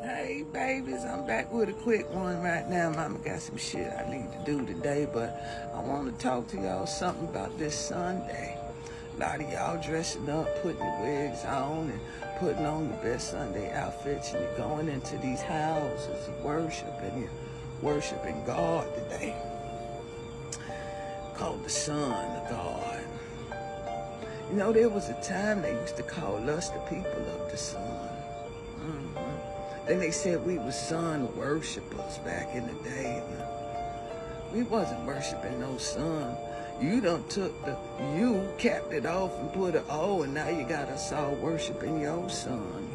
Hey babies, I'm back with a quick one right now. Mama got some shit I need to do today, but I want to talk to y'all something about this Sunday. A lot of y'all dressing up, putting your wigs on and putting on your best Sunday outfits, and you're going into these houses of worship and you're worshiping God today. Called the Son of God. You know, there was a time they used to call us the people of the sun. Then they said we were sun worshipers back in the day. We wasn't worshiping no sun. You done took the you, capped it off and put an O, and now you got us all worshiping your son.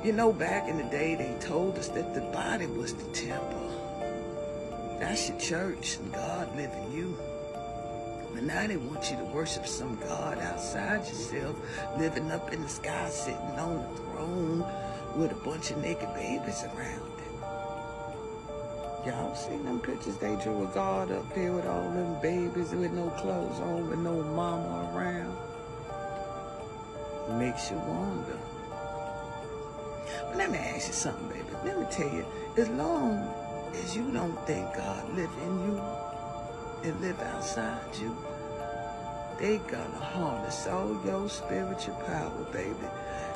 You know, back in the day, they told us that the body was the temple. That's your church, and God live in you. But now they want you to worship some God outside yourself, living up in the sky, sitting on the throne with a bunch of naked babies around it. Y'all seen them pictures? They drew a God up there with all them babies with no clothes on, with no mama around. It makes you wonder. But let me ask you something, baby. Let me tell you, as long as you don't think God live in you and live outside you, they gonna harness all your spiritual power, baby.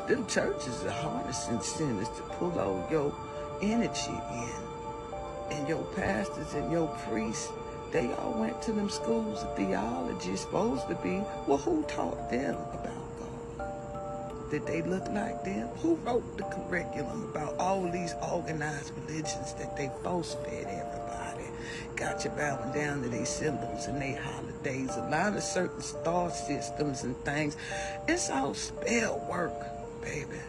Them churches are harnessing sinners to pull all your energy in. And your pastors and your priests, they all went to them schools of theology, supposed to be. Well, who taught them about God? Did they look like them? Who wrote the curriculum about all these organized religions that they force-fed everybody? Got you bowing down to their symbols and their holidays, a lot of certain star systems and things. It's all spell work, baby.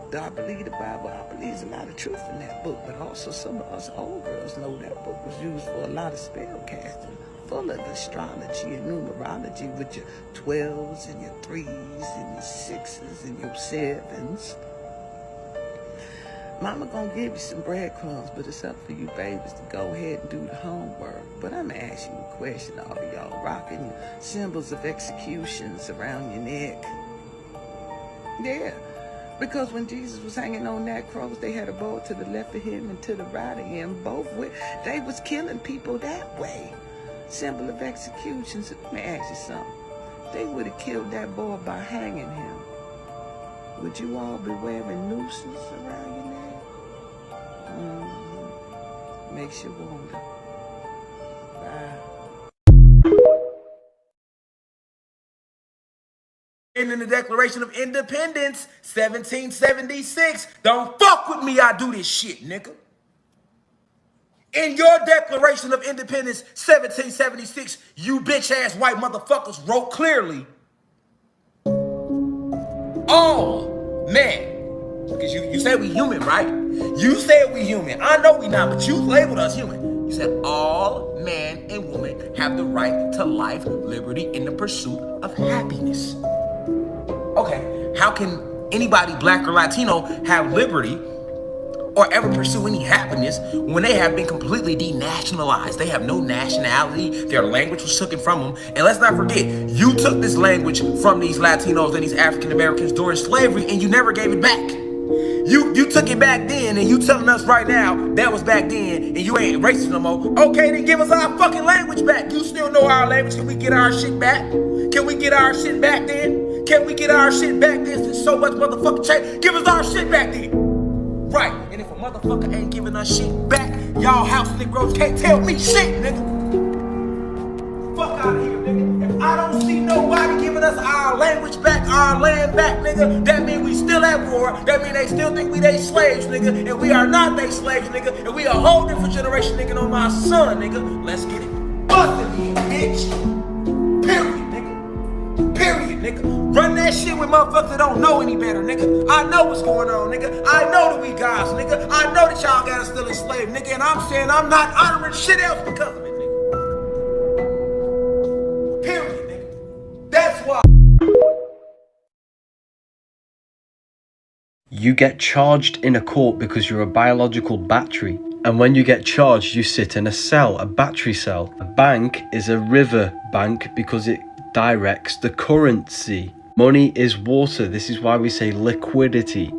Do I believe the Bible? I believe there's a lot of truth in that book, but also some of us old girls know that book was used for a lot of spell casting, full of astrology and numerology with your 12s and your 3s and your 6s and your 7s. Mama gonna give you some breadcrumbs, but it's up for you babies to go ahead and do the homework. But I'm gonna ask you a question, all of y'all rocking your symbols of executions around your neck. Yeah, because when Jesus was hanging on that cross, they had a bow to the left of him and to the right of him. They was killing people that way. Symbol of executions. Let me ask you something. They would have killed that boy by hanging him. Would you all be wearing nooses around your neck? Makes you wonder. Bye. In the Declaration of Independence, 1776. Don't fuck with me, I do this shit, nigga. In your Declaration of Independence, 1776, you bitch-ass white motherfuckers wrote clearly, all men, because you said we human, right? You said we human. I know we not, but you labeled us human. You said all man and woman have the right to life, liberty, and the pursuit of happiness. Okay, how can anybody black or Latino have liberty or ever pursue any happiness when they have been completely denationalized? They have no nationality. Their language was taken from them. And let's not forget, you took this language from these Latinos and these African Americans during slavery and you never gave it back. You took it back then and you telling us right now that was back then and you ain't racist no more. Okay, then give us our fucking language back. You still know our language. Can we get our shit back? Can we get our shit back then? Can we get our shit back then? Since so much motherfucking change. Give us our shit back then. Right. And if a motherfucker ain't giving us shit back, y'all house Negroes can't tell me shit, nigga. Fuck out of here, nigga. If I don't see nobody giving us our language back, our land back, nigga, that mean we still at war. That mean they still think we they slaves, nigga. And we are not they slaves, nigga. And we a whole different generation, nigga, on my son, nigga. Let's get it. Bustin' bitch. Period, nigga. Period, nigga. Run that shit with motherfuckers that don't know any better, nigga. I know what's going on, nigga. I know that we guys, nigga. I know that y'all got us still enslaved, nigga. And I'm saying I'm not honoring shit else because of it, nigga. Period, nigga. That's why. You get charged in a court because you're a biological battery. And when you get charged, you sit in a cell, a battery cell. A bank is a river bank because it directs the currency. Money is water. This is why we say liquidity.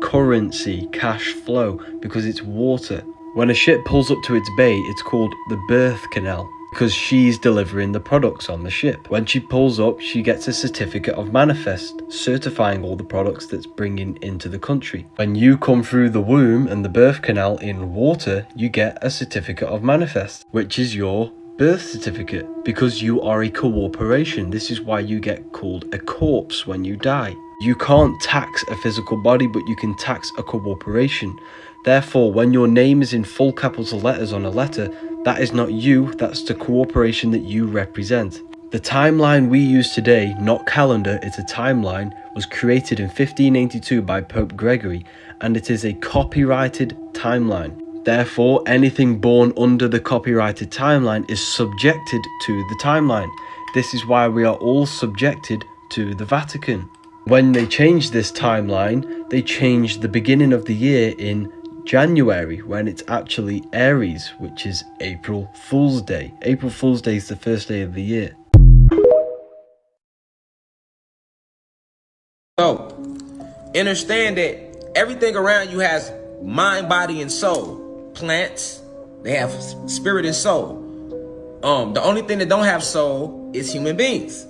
currency, cash flow, because it's water. When a ship pulls up to its bay, it's called the berth canal, because she's delivering the products on the ship. When she pulls up, she gets a certificate of manifest, certifying all the products that's bringing into the country. When you come through the womb and the birth canal in water, you get a certificate of manifest, which is your birth certificate, because you are a corporation. This is why you get called a corpse when you die. You can't tax a physical body, but you can tax a corporation. Therefore, when your name is in full capital letters on a letter, that is not you, that's the corporation that you represent. The timeline we use today, not calendar, it's a timeline, was created in 1582 by Pope Gregory, and it is a copyrighted timeline. Therefore, anything born under the copyrighted timeline is subjected to the timeline. This is why we are all subjected to the Vatican. When they changed this timeline, they changed the beginning of the year in January, when it's actually Aries, which is April Fool's Day. April Fool's Day is the first day of the year. So, understand that everything around you has mind, body, and soul. Plants, they have spirit and soul. The only thing that don't have soul is human beings.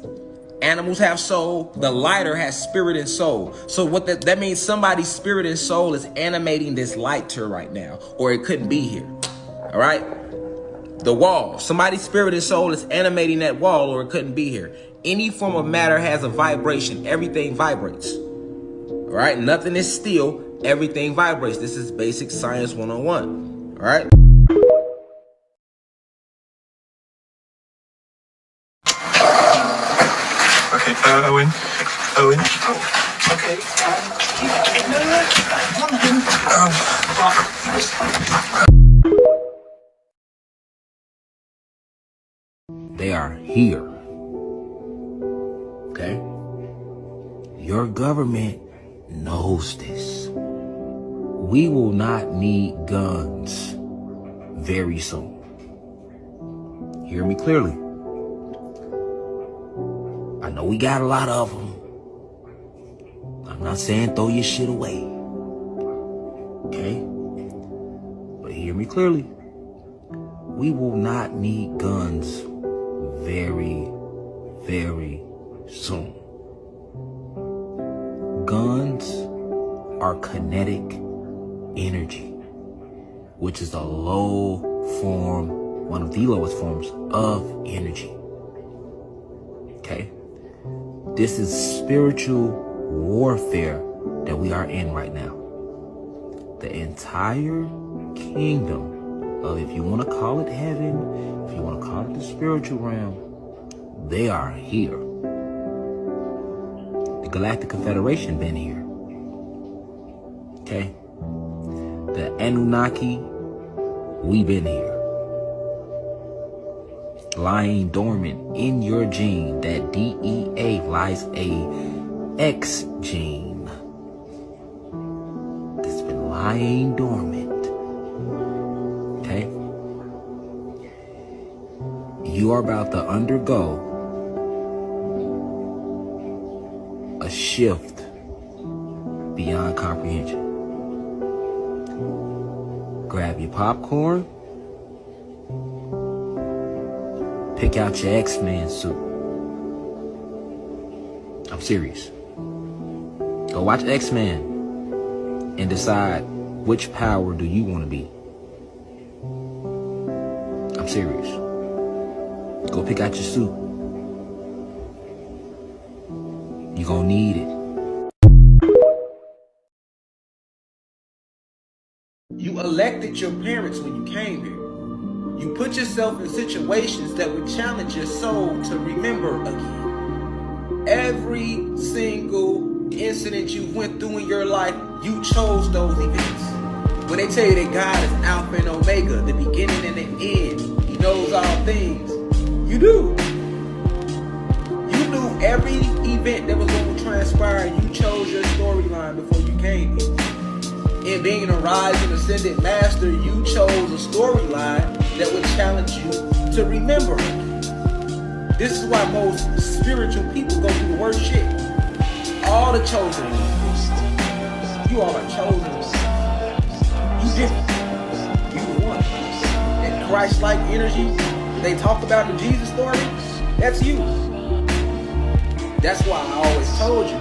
Animals have soul. The lighter has spirit and soul. So what that means, somebody's spirit and soul is animating this lighter right now, or it couldn't be here. All right? The wall, somebody's spirit and soul is animating that wall, or it couldn't be here. Any form of matter has a vibration. Everything vibrates. All right? Nothing is still. Everything vibrates. This is basic science 101. All right? Okay, Owen. Oh, okay. They are here. Okay? Your government knows this. We will not need guns very soon. Hear me clearly. I know we got a lot of them. I'm not saying throw your shit away. Okay? But hear me clearly. We will not need guns very, very soon. Guns are kinetic energy, which is the low form, one of the lowest forms of energy. Okay? This is spiritual warfare that we are in right now. The entire kingdom of, if you want to call it heaven, if you want to call it the spiritual realm, they are here. The Galactic Confederation been here. Okay? The Anunnaki, we been here. Lying dormant in your gene, that DEA lies a X gene that's been lying dormant. Okay? You are about to undergo a shift beyond comprehension. Grab your popcorn. Pick out your X-Men suit. I'm serious. Go watch X-Men and decide which power do you want to be. I'm serious. Go pick out your suit. You're gonna need it. You elected your parents when you came here. You put yourself in situations that would challenge your soul to remember again. Every single incident you went through in your life, you chose those events. When they tell you that God is Alpha and Omega, the beginning and the end, He knows all things, you do. You knew every event that was going to transpire. You chose your storyline before you came here. In being a rising ascended master, you chose a storyline that would challenge you to remember. This is why most spiritual people go through the worst shit. All the chosen ones. You all are chosen. You different. You the one. And Christ-like energy they talk about in Jesus story, that's you. That's why I always told you,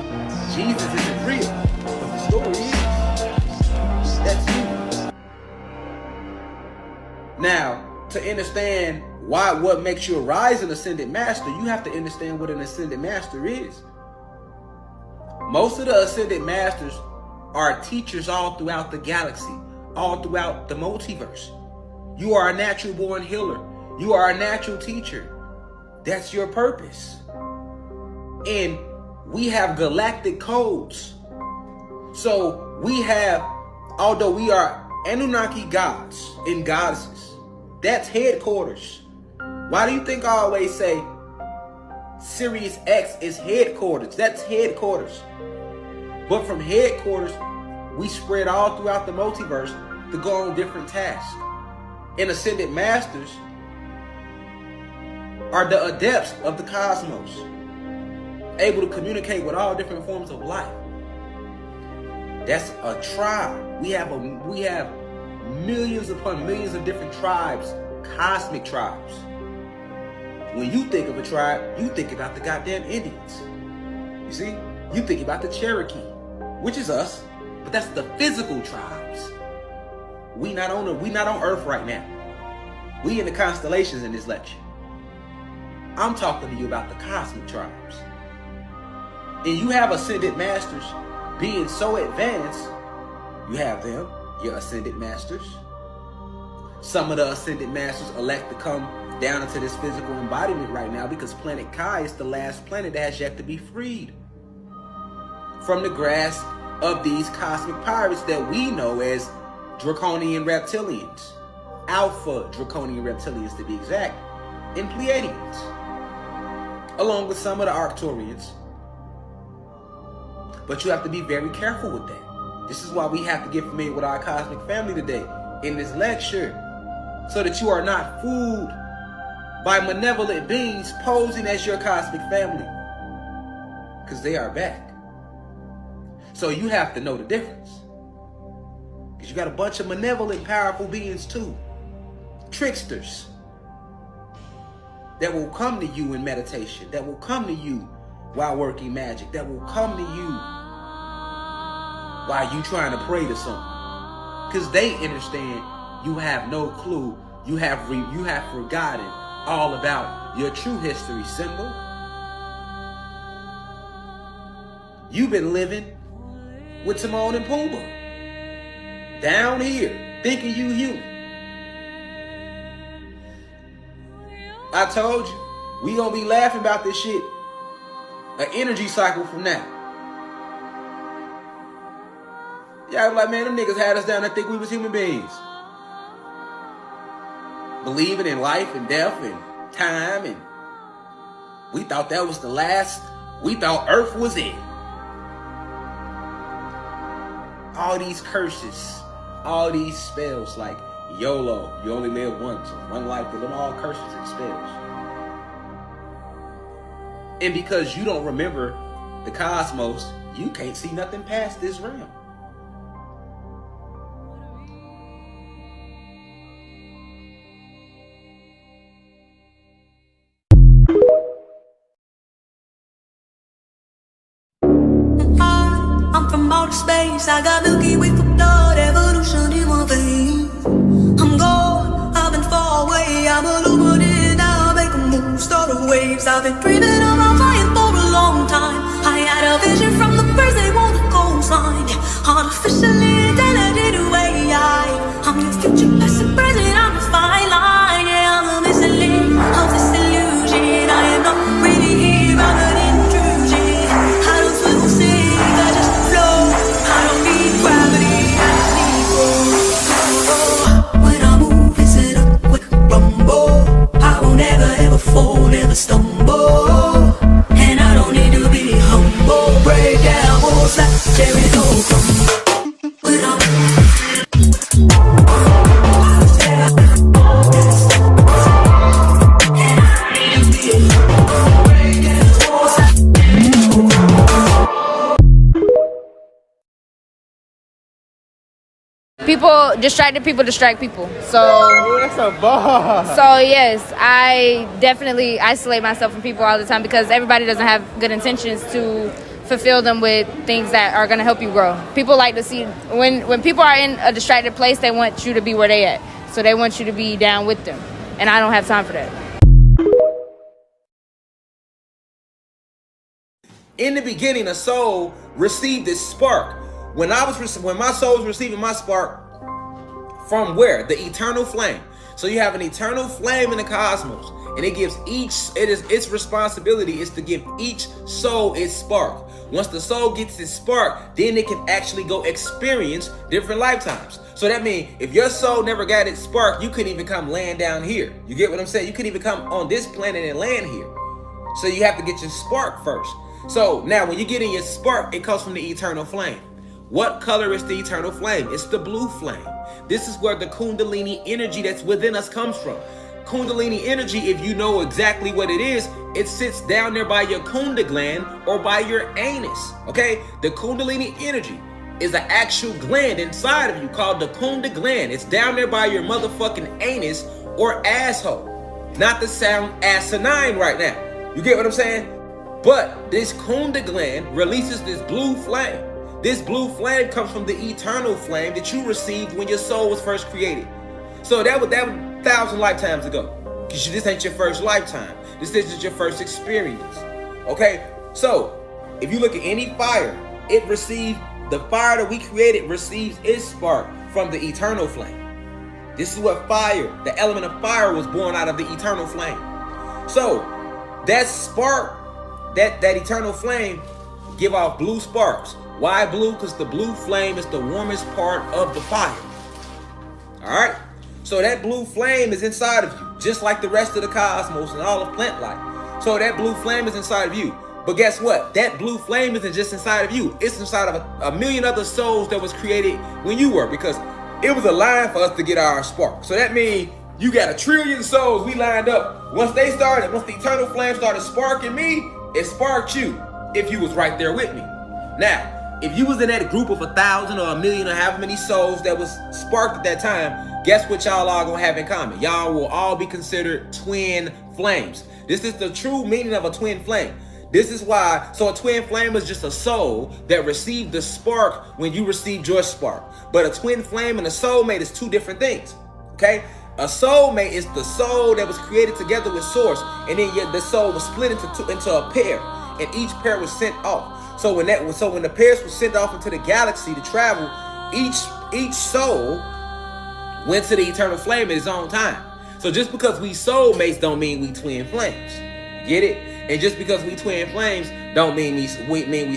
Jesus isn't real, but the story is. That's you. Now, to understand what makes you a rising ascended master, you have to understand what an ascended master is. Most of the ascended masters are teachers all throughout the galaxy, all throughout the multiverse. You are a natural born healer. You are a natural teacher. That's your purpose. And we have galactic codes. So we have, although we are Anunnaki gods and goddesses, that's headquarters. Why do you think I always say Sirius X is headquarters? That's headquarters. But from headquarters, we spread all throughout the multiverse to go on different tasks. And ascended masters are the adepts of the cosmos, able to communicate with all different forms of life. That's a tribe. We have millions upon millions of different tribes, cosmic tribes. When you think of a tribe, you think about the goddamn Indians. You see? You think about the Cherokee, which is us, but that's the physical tribes. We not on Earth right now. We in the constellations in this lecture. I'm talking to you about the cosmic tribes. And you have ascended masters being so advanced. You have them, your ascended masters. Some of the ascended masters elect to come down into this physical embodiment right now because planet Kai is the last planet that has yet to be freed from the grasp of these cosmic pirates that we know as Draconian reptilians. Alpha Draconian reptilians to be exact. And Pleiadians. Along with some of the Arcturians. But you have to be very careful with that. This is why we have to get familiar with our cosmic family today in this lecture, so that you are not fooled by malevolent beings posing as your cosmic family, because they are back. So you have to know the difference, because you got a bunch of malevolent, powerful beings too, tricksters that will come to you in meditation, that will come to you while working magic, that will come to you while you trying to pray to someone, because they understand you have no clue. You have forgotten all about your true history symbol. You've been living with Timon and Pumbaa down here, thinking you human. I told you, we gonna be laughing about this shit an energy cycle from now. Yeah, I'm like, man, them niggas had us down there think we was human beings. Believing in life and death and time, and we thought that was the last, we thought Earth was it. All these curses, all these spells like YOLO, you only live once, one life, but them all curses and spells. And because you don't remember the cosmos, you can't see nothing past this realm. I'm from outer space, I got Milky Way for blood, evolution in my veins. I'm gone, I've been far away, I'm illuminated now, make a move, start the waves. I've been dreaming about flying for a long time. I had a vision from the birds, they want a coastline. Artificially intelligent way, I'm your future, past and present, I'm a fine line. Yeah, I'm a missing link of this illusion. I am not really here, I'm an intrusion. I don't swim or sink, I just flow. I don't need gravity, I just need flow. When I move, it's in a quick rumble. I won't ever fall, never stumble. And I don't need to be humble. Break down walls like Jericho crumble. When distracted people distract people. So That's a bar. So yes, I definitely isolate myself from people all the time because everybody doesn't have good intentions to fulfill them with things that are going to help you grow. People like to see when people are in a distracted place, they want you to be where they at. So they want you to be down with them. And I don't have time for that. In the beginning, a soul received this spark. When my soul was receiving my spark, from where? The eternal flame. So you have an eternal flame in the cosmos, and its responsibility is to give each soul its spark. Once the soul gets its spark, then it can actually go experience different lifetimes. So that means if your soul never got its spark, you couldn't even come land down here. You get what I'm saying? You couldn't even come on this planet and land here. So you have to get your spark first. So now when you get in your spark, it comes from the eternal flame. What color is the eternal flame? It's the blue flame. This is where the Kundalini energy that's within us comes from. Kundalini energy, if you know exactly what it is, it sits down there by your Kunda gland or by your anus. Okay? The Kundalini energy is an actual gland inside of you called the Kunda gland. It's down there by your motherfucking anus or asshole. Not to sound asinine right now. You get what I'm saying? But this Kunda gland releases this blue flame. This blue flame comes from the eternal flame that you received when your soul was first created. So that was 1,000 lifetimes ago. Because this ain't your first lifetime. This isn't your first experience. Okay? So, if you look at any fire, the fire that we created receives its spark from the eternal flame. This is what the element of fire was born out of the eternal flame. So, that spark, that eternal flame give off blue sparks. Why blue? Because the blue flame is the warmest part of the fire. Alright? So that blue flame is inside of you, just like the rest of the cosmos and all of plant life. So that blue flame is inside of you. But guess what? That blue flame isn't just inside of you. It's inside of a million other souls that was created when you were, because it was a line for us to get our spark. So that means you got 1 trillion souls we lined up. Once the eternal flame started sparking me, it sparked you if you was right there with me. Now, if you was in that group of 1,000 or 1,000,000 or however many souls that was sparked at that time, guess what y'all all gonna have in common? Y'all will all be considered twin flames. This is the true meaning of a twin flame. This is why, so a twin flame is just a soul that received the spark when you received your spark. But a twin flame and a soulmate is two different things, okay? A soulmate is the soul that was created together with source, and then the soul was split into a pair, and each pair was sent off. So when the pairs were sent off into the galaxy to travel, each soul went to the eternal flame at its own time. So just because we soulmates don't mean we twin flames. Get it? And just because we twin flames don't mean we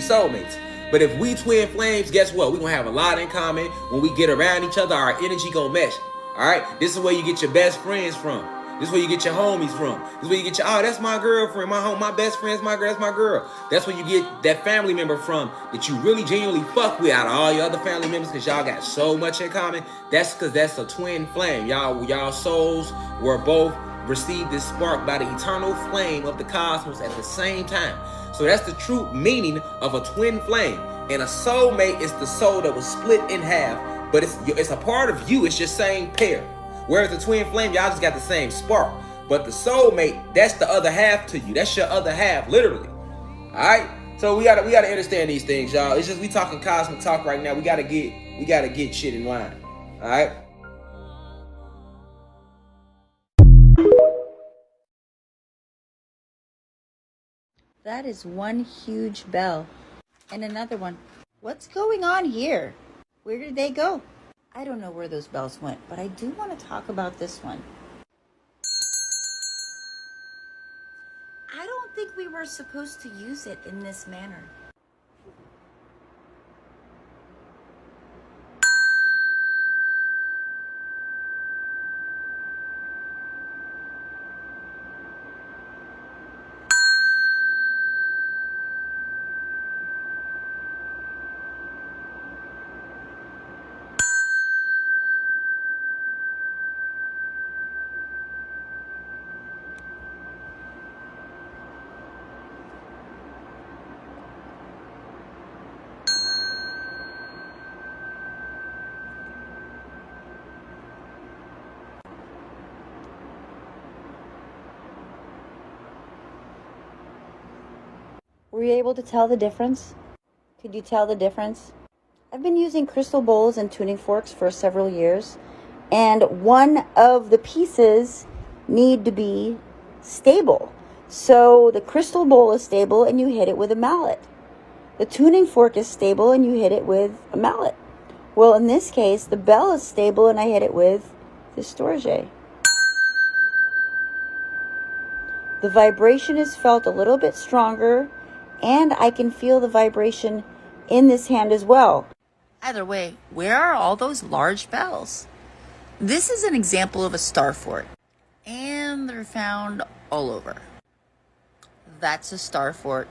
soulmates. But if we twin flames, guess what? We're gonna have a lot in common. When we get around each other, our energy gonna mesh. Alright? This is where you get your best friends from. This is where you get your homies from. This is where you get your, that's my girlfriend, my best friend's my girl, that's my girl. That's where you get that family member from that you really genuinely fuck with out of all your other family members, because y'all got so much in common. That's because that's a twin flame. Y'all souls were both received this spark by the eternal flame of the cosmos at the same time. So that's the true meaning of a twin flame. And a soulmate is the soul that was split in half, but it's a part of you. It's your same pair. Whereas the twin flame, y'all just got the same spark. But the soulmate, that's the other half to you. That's your other half, literally. Alright? So we gotta understand these things, y'all. It's just we talking cosmic talk right now. We gotta get shit in line. Alright? That is one huge bell. And another one. What's going on here? Where did they go? I don't know where those bells went, but I do want to talk about this one. I don't think we were supposed to use it in this manner. Were you able to tell the difference? Could you tell the difference? I've been using crystal bowls and tuning forks for several years, and one of the pieces need to be stable. So the crystal bowl is stable and you hit it with a mallet. The tuning fork is stable and you hit it with a mallet. Well, in this case, the bell is stable and I hit it with the Storge. The vibration is felt a little bit stronger, and I can feel the vibration in this hand as well. Either way, where are all those large bells? This is an example of a star fort, and they're found all over. That's a star fort.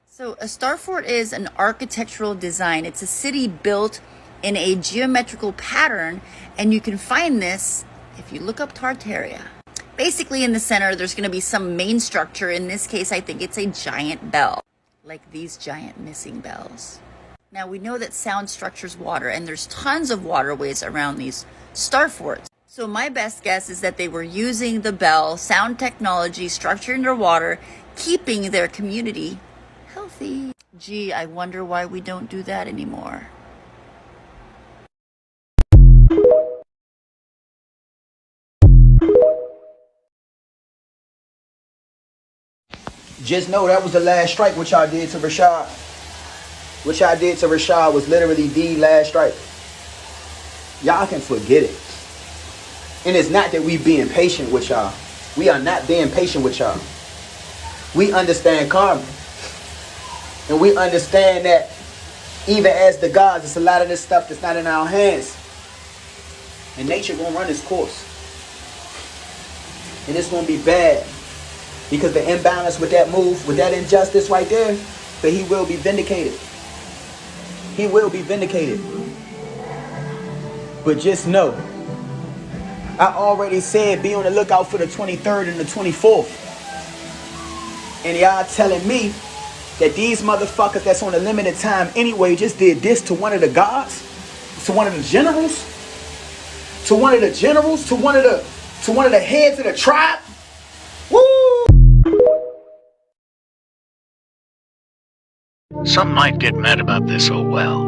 So a star fort is an architectural design. It's a city built in a geometrical pattern, and you can find this if you look up Tartaria. Basically, in the center, there's going to be some main structure. In this case, I think it's a giant bell, like these giant missing bells. Now, we know that sound structures water, and there's tons of waterways around these star forts. So my best guess is that they were using the bell sound technology structured underwater, keeping their community healthy. Gee, I wonder why we don't do that anymore. Just know that was the last strike which y'all did to Rashad. What y'all did to Rashad was literally the last strike. Y'all can forget it. And it's not that we being patient with y'all. We are not being patient with y'all. We understand karma. And we understand that even as the gods, it's a lot of this stuff that's not in our hands. And nature gonna run its course. And it's gonna be bad. Because the imbalance with that move, with that injustice right there, but he will be vindicated. He will be vindicated. But just know, I already said be on the lookout for the 23rd and the 24th. And y'all telling me that these motherfuckers that's on a limited time anyway just did this to one of the gods? To one of the generals? To one of the generals? To one of the heads of the tribe? Woo! Some might get mad about this, oh well.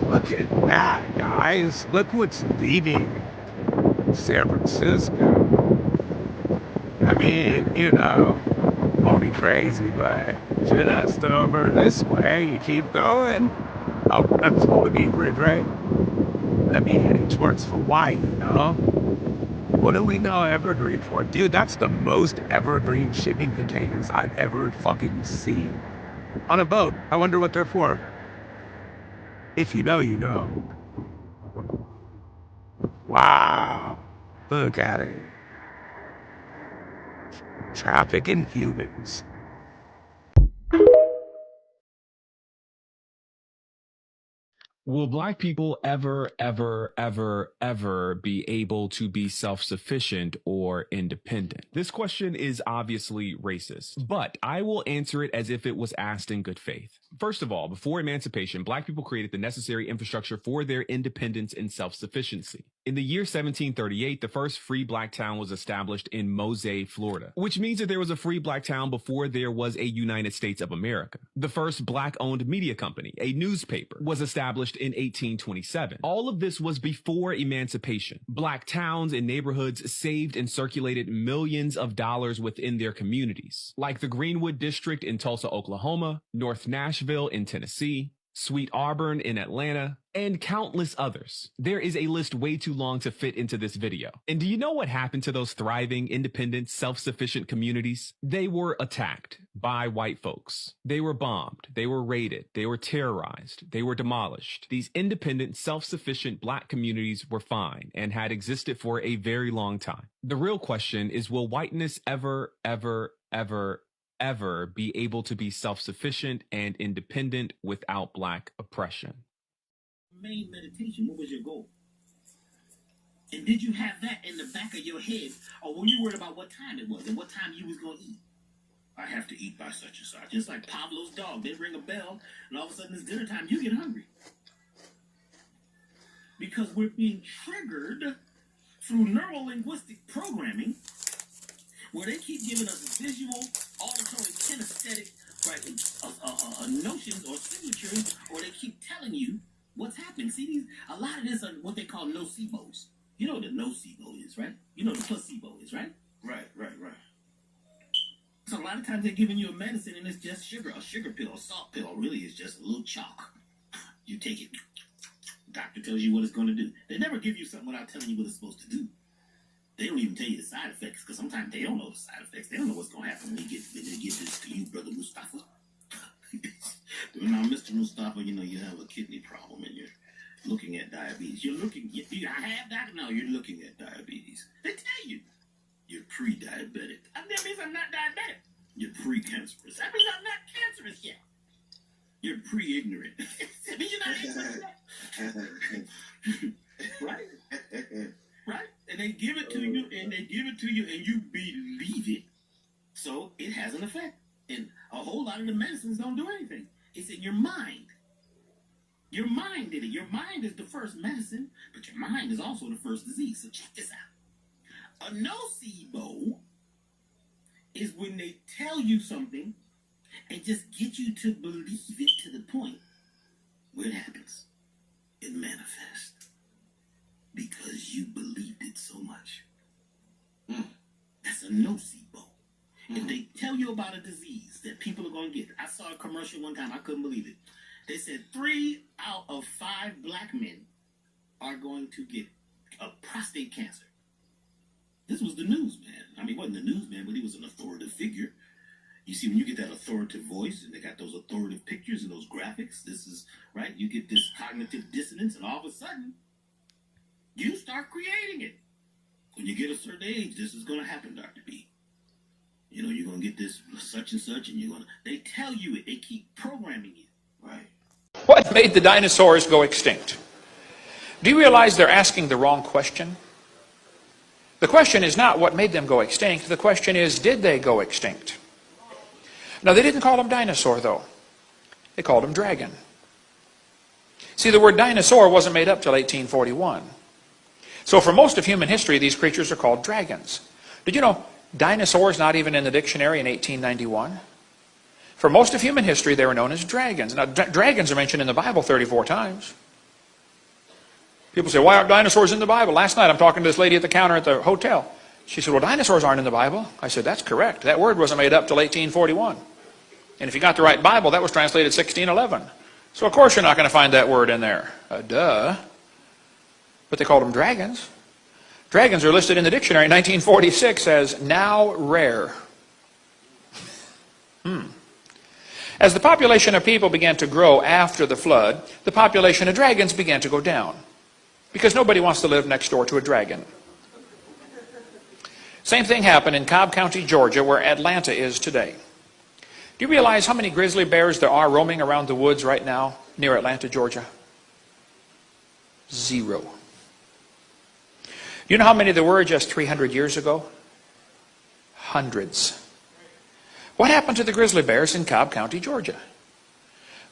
Look at that, guys. Look what's leaving San Francisco. I mean, you know, won't be crazy, but just over this way, you keep going. Oh, that's the Beach Bridge, right? Let me head towards Hawaii, you know? What do we know Evergreen for? Dude, that's the most evergreen shipping containers I've ever fucking seen. On a boat. I wonder what they're for. If you know, you know. Wow. Look at it. Traffic in humans. Will Black people ever, ever, ever, ever be able to be self-sufficient or independent? This question is obviously racist, but I will answer it as if it was asked in good faith. First of all, before emancipation, Black people created the necessary infrastructure for their independence and self-sufficiency. In the year 1738, the first free Black town was established in Mose, Florida, which means that there was a free Black town before there was a United States of America. The first Black-owned media company, a newspaper, was established in 1827. All of this was before emancipation. Black towns and neighborhoods saved and circulated millions of dollars within their communities, like the Greenwood District in Tulsa, Oklahoma, North Nashville in Tennessee, Sweet Auburn in Atlanta, and countless others. There is a list way too long to fit into this video. And do you know what happened to those thriving, independent, self-sufficient communities? They were attacked by white folks. They were bombed. They were raided. They were terrorized. They were demolished. These independent, self-sufficient Black communities were fine and had existed for a very long time. The real question is, will whiteness ever, ever, ever, ever be able to be self-sufficient and independent without Black oppression? Main meditation, what was your goal? And did you have that in the back of your head, or were you worried about what time it was and what time you was going to eat? I have to eat by such and such. It's like Pablo's dog. They ring a bell, and all of a sudden it's dinner time. You get hungry. Because we're being triggered through neuro-linguistic programming, where they keep giving us visual, auditory, kinesthetic, right, notions or signatures, or they keep telling you what's happening. See, a lot of this are what they call nocebos. You know what a nocebo is, right? You know what a placebo is, right? Right. So a lot of times they're giving you a medicine and it's just sugar, a sugar pill, a salt pill. Really, it's just a little chalk. You take it. Doctor tells you what it's going to do. They never give you something without telling you what it's supposed to do. They don't even tell you the side effects, because sometimes they don't know the side effects. They don't know what's going to happen when they get this to you, Brother Mustafa. Now, Mr. Mustafa, you know, you have a kidney problem and you're looking at diabetes. You're looking at diabetes. They tell you you're pre-diabetic. That means I'm not diabetic. You're pre-cancerous. That means I'm not cancerous yet. You're pre-ignorant. That means you're not ignorant yet. Right? Right? And they give it to you, and you believe it. So it has an effect. And a whole lot of the medicines don't do anything. It's in your mind. Your mind did it. Your mind is the first medicine, but your mind is also the first disease. So check this out. A nocebo is when they tell you something and just get you to believe it to the point where it happens. It manifests because you believed it so much. That's a nocebo. If they tell you about a disease that people are going to get, I saw a commercial one time, I couldn't believe it. They said 3 out of 5 black men are going to get a prostate cancer. This was the newsman. I mean, he wasn't the newsman, but he was an authoritative figure. You see, when you get that authoritative voice and they got those authoritative pictures and those graphics, this is, right, you get this cognitive dissonance, and all of a sudden, you start creating it. When you get a certain age, this is going to happen, Dr. B. You know, you're going to get this such and such, and you're going to, they tell you it. They keep programming you. Right. What made the dinosaurs go extinct? Do you realize they're asking the wrong question? The question is not what made them go extinct. The question is, did they go extinct? Now, they didn't call them dinosaur, though. They called them dragon. See, the word dinosaur wasn't made up till 1841. So for most of human history, these creatures are called dragons. Did you know dinosaurs not even in the dictionary in 1891? For most of human history, they were known as dragons. Now, dragons are mentioned in the Bible 34 times. People say, why aren't dinosaurs in the Bible? Last night, I'm talking to this lady at the counter at the hotel. She said, well, dinosaurs aren't in the Bible. I said, that's correct. That word wasn't made up till 1841. And if you got the right Bible, that was translated 1611. So, of course, you're not going to find that word in there. Duh. But they called them dragons. Dragons are listed in the dictionary in 1946 as now rare. As the population of people began to grow after the flood, the population of dragons began to go down. Because nobody wants to live next door to a dragon. Same thing happened in Cobb County, Georgia, where Atlanta is today. Do you realize how many grizzly bears there are roaming around the woods right now near Atlanta, Georgia? 0. You know how many there were just 300 years ago? Hundreds. What happened to the grizzly bears in Cobb County, Georgia?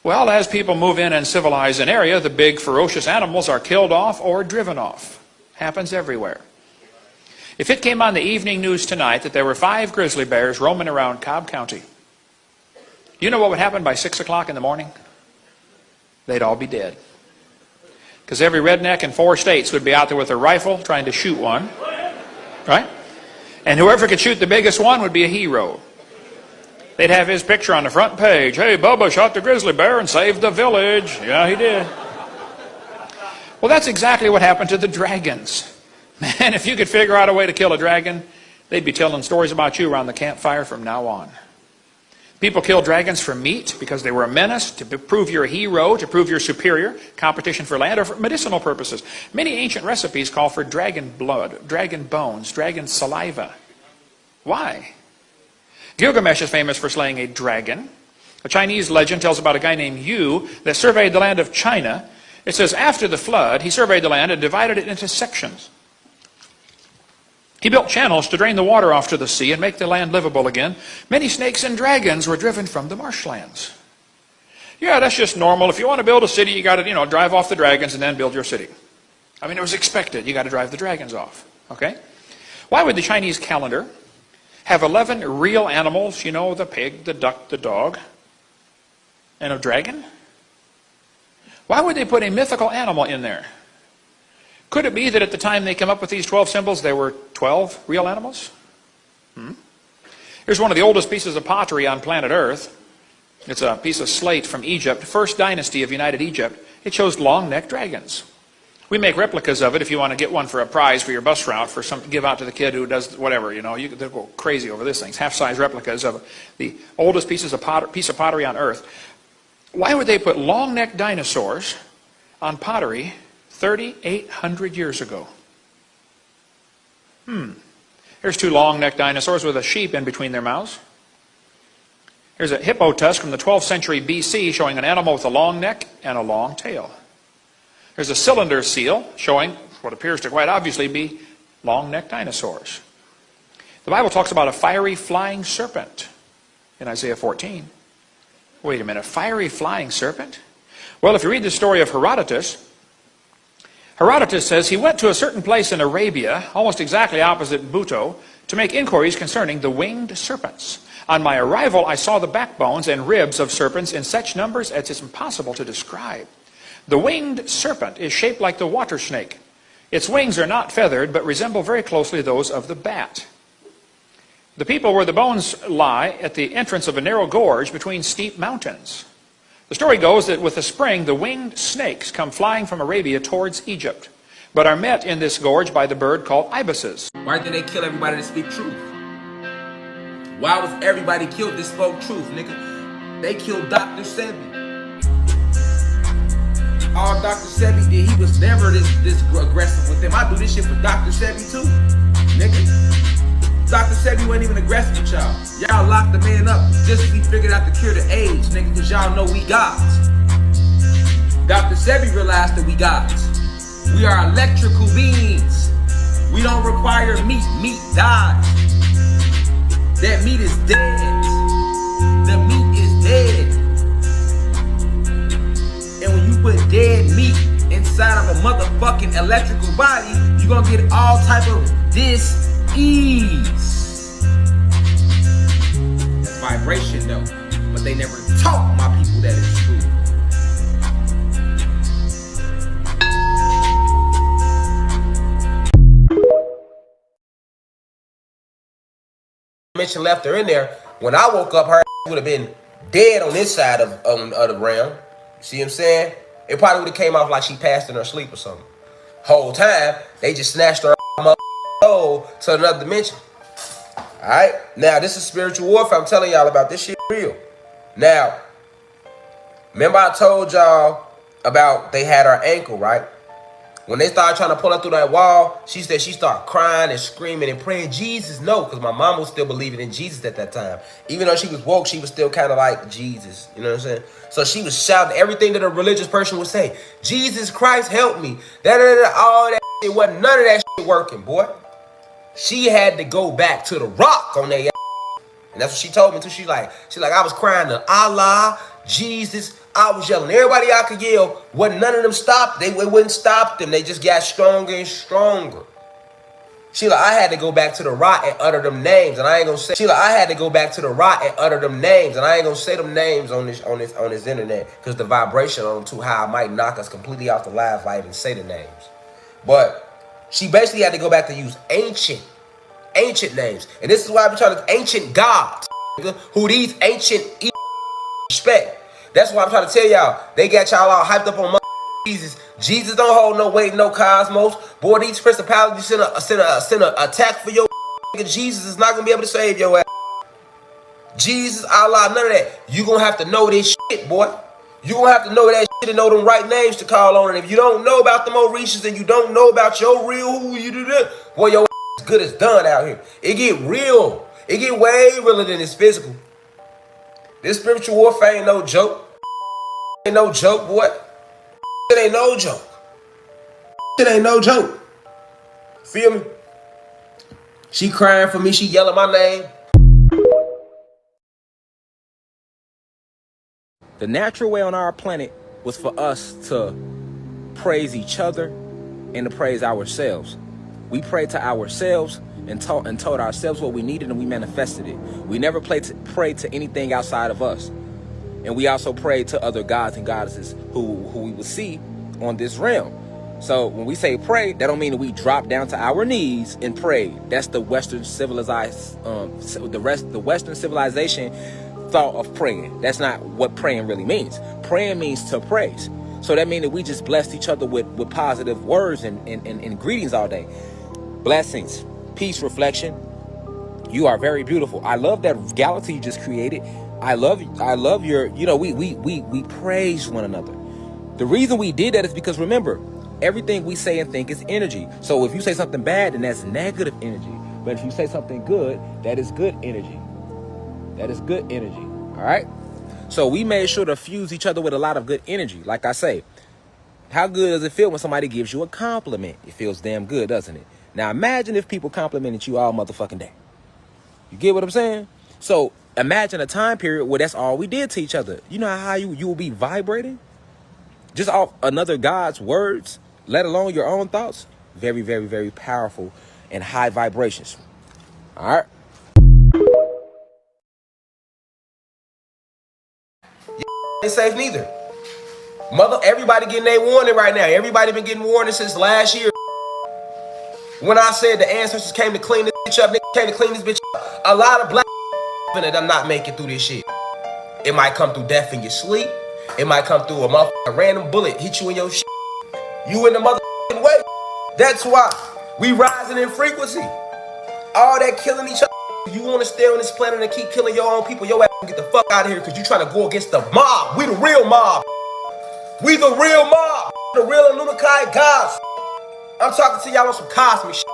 Well, as people move in and civilize an area, the big ferocious animals are killed off or driven off. Happens everywhere. If it came on the evening news tonight that there were 5 grizzly bears roaming around Cobb County, you know what would happen by 6 o'clock in the morning? They'd all be dead. Because every redneck in 4 states would be out there with a rifle trying to shoot one. Right? And whoever could shoot the biggest one would be a hero. They'd have his picture on the front page. Hey, Bubba shot the grizzly bear and saved the village. Yeah, he did. Well, that's exactly what happened to the dragons. Man, if you could figure out a way to kill a dragon, they'd be telling stories about you around the campfire from now on. People kill dragons for meat because they were a menace, to prove you're a hero, to prove you're superior, competition for land, or for medicinal purposes. Many ancient recipes call for dragon blood, dragon bones, dragon saliva. Why? Gilgamesh is famous for slaying a dragon. A Chinese legend tells about a guy named Yu that surveyed the land of China. It says after the flood, he surveyed the land and divided it into sections. He built channels to drain the water off to the sea and make the land livable again. Many snakes and dragons were driven from the marshlands. Yeah, that's just normal. If you want to build a city, you got to, drive off the dragons and then build your city. I mean, it was expected. You got to drive the dragons off. Okay? Why would the Chinese calendar have 11 real animals? The pig, the duck, the dog, and a dragon? Why would they put a mythical animal in there? Could it be that at the time they came up with these 12 symbols, there were 12 real animals? Here's one of the oldest pieces of pottery on planet Earth. It's a piece of slate from Egypt, first dynasty of United Egypt. It shows long-necked dragons. We make replicas of it if you want to get one for a prize for your bus route, for some give out to the kid who does whatever, they'll go crazy over this thing. Half-size replicas of the oldest piece of pottery on Earth. Why would they put long-necked dinosaurs on pottery 3,800 years ago? Here's two long-necked dinosaurs with a sheep in between their mouths. Here's a hippo tusk from the 12th century BC showing an animal with a long neck and a long tail. Here's a cylinder seal showing what appears to quite obviously be long-necked dinosaurs. The Bible talks about a fiery flying serpent in Isaiah 14. Wait a minute, fiery flying serpent? Well, if you read the story of Herodotus, Herodotus says he went to a certain place in Arabia, almost exactly opposite Buto, to make inquiries concerning the winged serpents. On my arrival, I saw the backbones and ribs of serpents in such numbers as it's impossible to describe. The winged serpent is shaped like the water snake. Its wings are not feathered, but resemble very closely those of the bat. The people where the bones lie at the entrance of a narrow gorge between steep mountains. The story goes that with the spring, the winged snakes come flying from Arabia towards Egypt, but are met in this gorge by the bird called ibises. Why did they kill everybody that speak truth? Why was everybody killed that spoke truth, nigga? They killed Dr. Sebi. All Dr. Sebi did, he was never this aggressive with them. I do this shit for Dr. Sebi too, nigga. Dr. Sebi wasn't even aggressive with y'all. Y'all locked the man up just as he figured out the cure to AIDS, nigga, because y'all know we gods. Dr. Sebi realized that we gods. We are electrical beings. We don't require meat. Meat dies. That meat is dead. The meat is dead. And when you put dead meat inside of a motherfucking electrical body, you're gonna get all type of dis-ease. That's vibration though. But they never taught my people that it's true. Mention left her in there. When I woke up, her would have been dead on this side of the realm. See what I'm saying? It probably would have came off like she passed in her sleep or something. Whole time, they just snatched her soul to another dimension. Alright? Now, this is spiritual warfare. I'm telling y'all about this shit real. Now, remember I told y'all about they had her ankle, right? When they started trying to pull her through that wall, she said she started crying and screaming and praying, Jesus, no, because my mom was still believing in Jesus at that time. Even though she was woke, she was still kind of like Jesus. You know what I'm saying? So she was shouting everything that a religious person would say. Jesus Christ, help me. All that shit wasn't none of that shit working, boy. She had to go back to the rock on that. And that's what she told me too. She's like, I was crying to Allah, Jesus. I was yelling. Everybody I could yell. Wasn't none of them stopped. They wouldn't stop them. They just got stronger and stronger. Sheila, I had to go back to the rock and utter them names, and I ain't gonna say. Sheila, I had to go back to the rock and utter them names, and I ain't gonna say them names on this internet because the vibration on them too high might knock us completely off the live if I even say the names. But she basically had to go back to use ancient names, and this is why I'm trying to ancient gods, who these ancient respect. That's why I'm trying to tell y'all. They got y'all all hyped up on Jesus. Jesus don't hold no weight, no cosmos. Boy, these principalities send a attack for your Jesus is not gonna be able to save your ass. Jesus, Allah, none of that. You gonna have to know this shit, boy. You gonna have to know that shit and know them right names to call on. And if you don't know about the Mauritius and you don't know about your real who you do that, boy, your ass is good as done out here. It get real. It get way realer than this physical. This spiritual warfare ain't no joke. Ain't no joke, boy. It ain't no joke. It ain't no joke. Feel me? She crying for me. She yelling my name. The natural way on our planet was for us to praise each other and to praise ourselves. We prayed to ourselves and told ourselves what we needed, and we manifested it. We never prayed to anything outside of us. And we also prayed to other gods and goddesses who we would see on this realm. So when we say pray, that don't mean that we drop down to our knees and pray. That's the Western civilized, the Western civilization thought of praying. That's not what praying really means. Praying means to praise. So that means that we just blessed each other with positive words and greetings all day. Blessings, peace, reflection. You are very beautiful. I love that galaxy you just created. I love your, we praise one another. The reason we did that is because, remember, everything we say and think is energy. So if you say something bad, then that's negative energy. But if you say something good, that is good energy. That is good energy. All right? So we made sure to fuse each other with a lot of good energy. Like I say, how good does it feel when somebody gives you a compliment? It feels damn good, doesn't it? Now imagine if people complimented you all motherfucking day. You get what I'm saying? So imagine a time period where that's all we did to each other. You know how you will be vibrating? Just off another God's words, let alone your own thoughts. Very, very, very powerful and high vibrations. All right? Ain't safe neither. Everybody getting their warning right now. Everybody been getting warning since last year. When I said the ancestors came to clean this bitch up, niggas came to clean this bitch up, a lot of black that I'm not making through this shit. It might come through death in your sleep. It might come through a random bullet hit you in your shit. You in the motherfucking way. That's why we rising in frequency. All that killing each other. You want to stay on this planet and keep killing your own people, your ass get the fuck out of here because you trying to go against the mob. We the real mob. We the real mob. The real Anunnaki gods. I'm talking to y'all on some cosmic shit.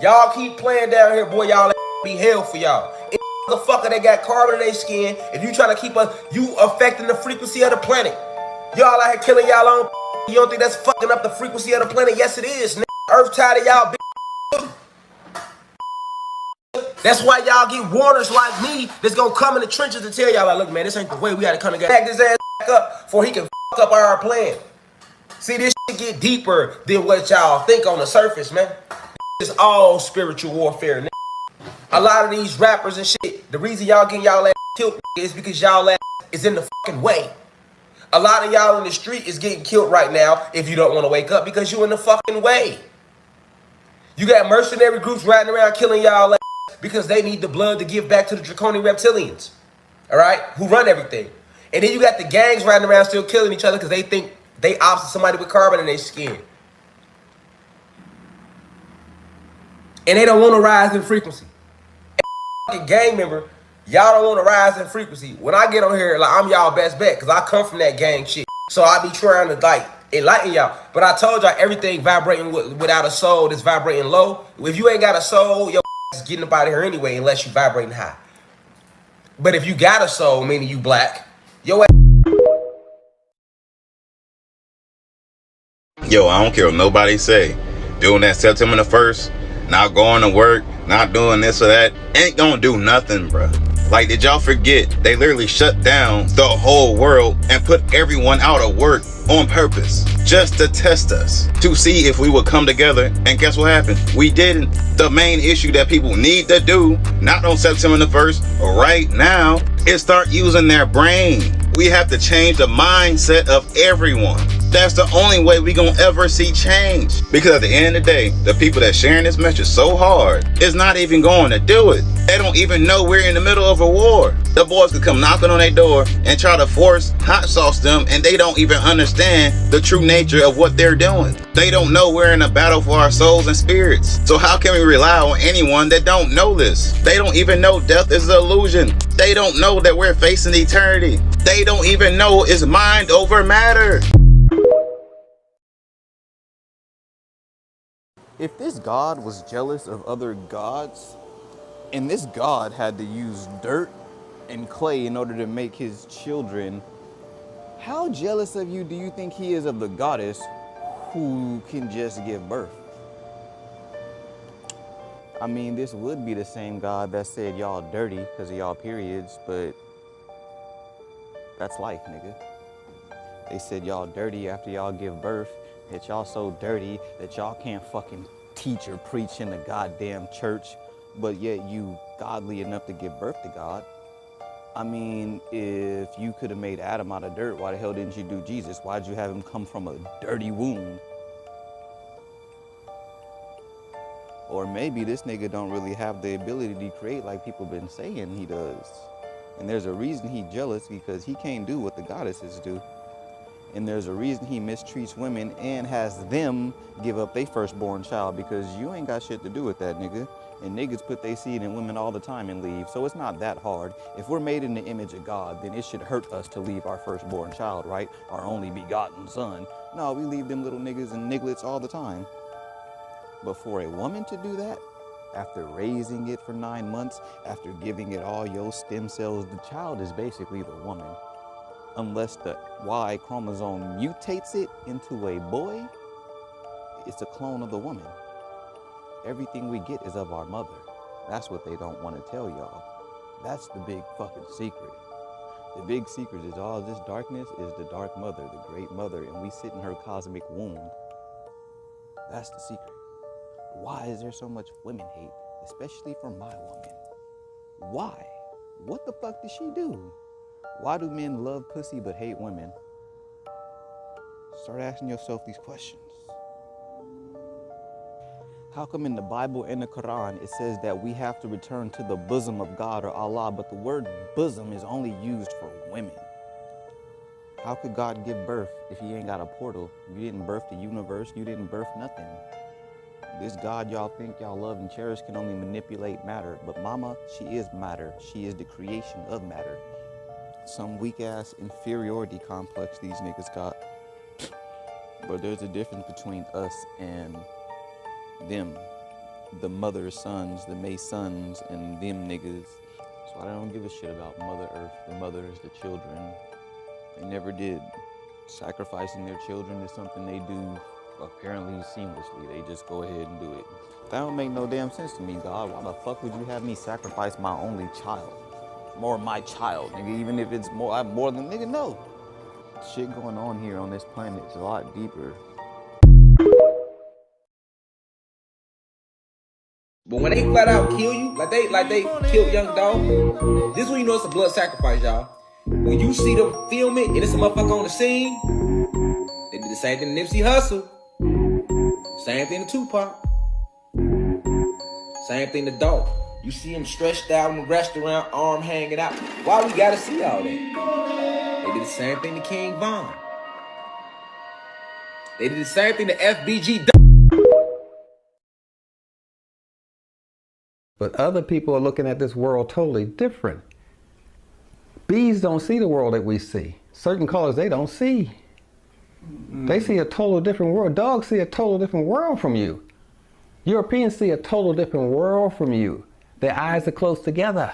Y'all keep playing down here, boy. Y'all be hell for y'all. Any motherfucker that got carbon in their skin, if you trying to keep you affecting the frequency of the planet. Y'all out here killing y'all own. You don't think that's fucking up the frequency of the planet? Yes, it is. Earth tired of y'all. That's why y'all get warners like me that's gonna come in the trenches and tell y'all, like, look, man, this ain't the way. We gotta come together. Back this ass up before he can fuck up our plan. See, this shit get deeper than what y'all think on the surface, man. It's all spiritual warfare. A lot of these rappers and shit, the reason y'all getting y'all ass killed is because y'all ass is in the fucking way. A lot of y'all in the street is getting killed right now if you don't want to wake up because you in the fucking way. You got mercenary groups riding around killing y'all ass because they need the blood to give back to the draconian reptilians, all right, who run everything. And then you got the gangs riding around still killing each other because they think they opposite somebody with carbon in their skin. And they don't want to rise in frequency. And gang member, y'all don't want to rise in frequency. When I get on here, like, I'm y'all best bet because I come from that gang shit. So I be trying to, like, enlighten y'all. But I told y'all everything vibrating without a soul that's vibrating low. If you ain't got a soul, your is getting up out of here anyway unless you vibrating high. But if you got a soul, meaning you black, your ass. Yo, I don't care what nobody say. Doing that September the 1st, not going to work, not doing this or that, ain't gonna do nothing, bro. Like, did y'all forget? They literally shut down the whole world and put everyone out of work on purpose just to test us, to see if we would come together. And guess what happened? We didn't. The main issue that people need to do, not on September the 1st, right now, is start using their brain. We have to change the mindset of everyone. That's the only way we gonna ever see change. Because at the end of the day, the people that sharing this message so hard is not even going to do it. They don't even know we're in the middle of a war. The boys could come knocking on their door and try to force hot sauce them, and they don't even understand the true nature of what they're doing. They don't know we're in a battle for our souls and spirits. So how can we rely on anyone that don't know this? They don't even know death is an illusion. They don't know that we're facing eternity. They don't even know it's mind over matter. If this god was jealous of other gods, and this god had to use dirt and clay in order to make his children, how jealous of you do you think he is of the goddess who can just give birth? I mean, this would be the same God that said y'all dirty because of y'all periods, but that's life, nigga. They said y'all dirty after y'all give birth, that y'all so dirty that y'all can't fucking teach or preach in the goddamn church, but yet you godly enough to give birth to God. I mean, if you could have made Adam out of dirt, why the hell didn't you do Jesus? Why'd you have him come from a dirty womb? Or maybe this nigga don't really have the ability to create like people been saying he does. And there's a reason he jealous, because he can't do what the goddesses do. And there's a reason he mistreats women and has them give up their firstborn child, because you ain't got shit to do with that, nigga. And niggas put their seed in women all the time and leave. So it's not that hard. If we're made in the image of God, then it should hurt us to leave our firstborn child, right? Our only begotten son. No, we leave them little niggas and nigglets all the time. But for a woman to do that, after raising it for 9 months, after giving it all your stem cells, the child is basically the woman. Unless the Y chromosome mutates it into a boy, it's a clone of the woman. Everything we get is of our mother. That's what they don't want to tell y'all. That's the big fucking secret. The big secret is all this darkness is the dark mother, the great mother, and we sit in her cosmic womb. That's the secret. Why is there so much women hate, especially for my woman? Why? What the fuck did she do? Why do men love pussy but hate women? Start asking yourself these questions. How come in the Bible and the Quran it says that we have to return to the bosom of God or Allah, but the word bosom is only used for women? How could God give birth if he ain't got a portal? You didn't birth the universe, you didn't birth nothing. This God y'all think y'all love and cherish can only manipulate matter, but mama, she is matter. She is the creation of matter. Some weak-ass inferiority complex these niggas got. But there's a difference between us and them. The mother sons, the Masons, and them niggas. So I don't give a shit about Mother Earth. The mother is the children. They never did. Sacrificing their children is something they do apparently seamlessly. They just go ahead and do it. That don't make no damn sense to me, God. Why the fuck would you have me sacrifice my only child? More my child, nigga, even if it's more than nigga, no. Shit going on here on this planet is a lot deeper. But when they flat out kill you, like they killed Young Dolph, this is when you know it's a blood sacrifice, y'all. When you see them film it and it's a motherfucker on the scene, they did the same thing to Nipsey Hussle, same thing to Tupac, same thing to Dolph. You see him stretched out in the restaurant, arm hanging out. Why we gotta see all that? They did the same thing to King Von. They did the same thing to FBG. But other people are looking at this world totally different. Bees don't see the world that we see. Certain colors they don't see. They see a total different world. Dogs see a total different world from you. Europeans see a total different world from you. Their eyes are close together.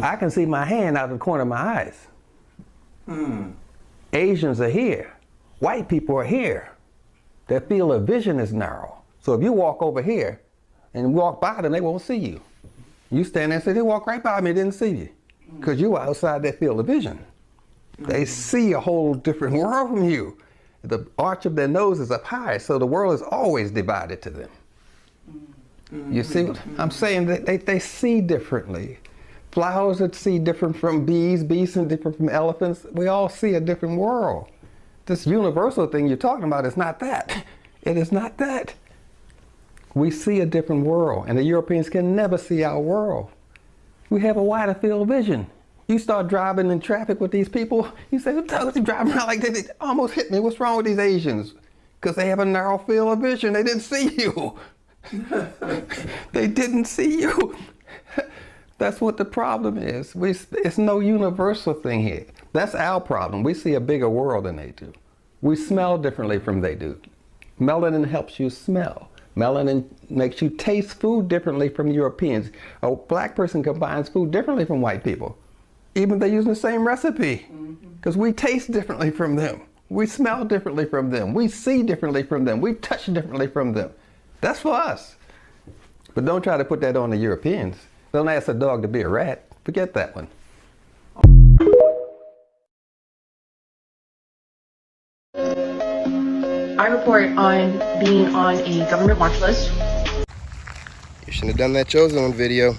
I can see my hand out of the corner of my eyes. Asians are here. White people are here. Their field of vision is narrow. So if you walk over here and walk by them, they won't see you. You stand there and say, they walk right by me, didn't see you. Because you were outside their field of vision. They see a whole different world from you. The arch of their nose is up high, so the world is always divided to them. You see what I'm saying? They see differently. Flowers that see different from bees, bees see different from elephants. We all see a different world. This universal thing you're talking about is not that. It is not that. We see a different world, and the Europeans can never see our world. We have a wider field of vision. You start driving in traffic with these people, you say, what's driving around like that? They almost hit me. What's wrong with these Asians? Because they have a narrow field of vision. They didn't see you. They didn't see you. That's what the problem is. It's no universal thing here. That's our problem. We see a bigger world than they do. We smell differently from they do. Melanin helps you smell. Melanin makes you taste food differently from Europeans. A black person combines food differently from white people. Even they're using the same recipe. Because we taste differently from them. We smell differently from them. We see differently from them. We touch differently from them. That's for us. But don't try to put that on the Europeans. Don't ask a dog to be a rat. Forget that one. I report on being on a government watch list. You shouldn't have done that Chosen One video.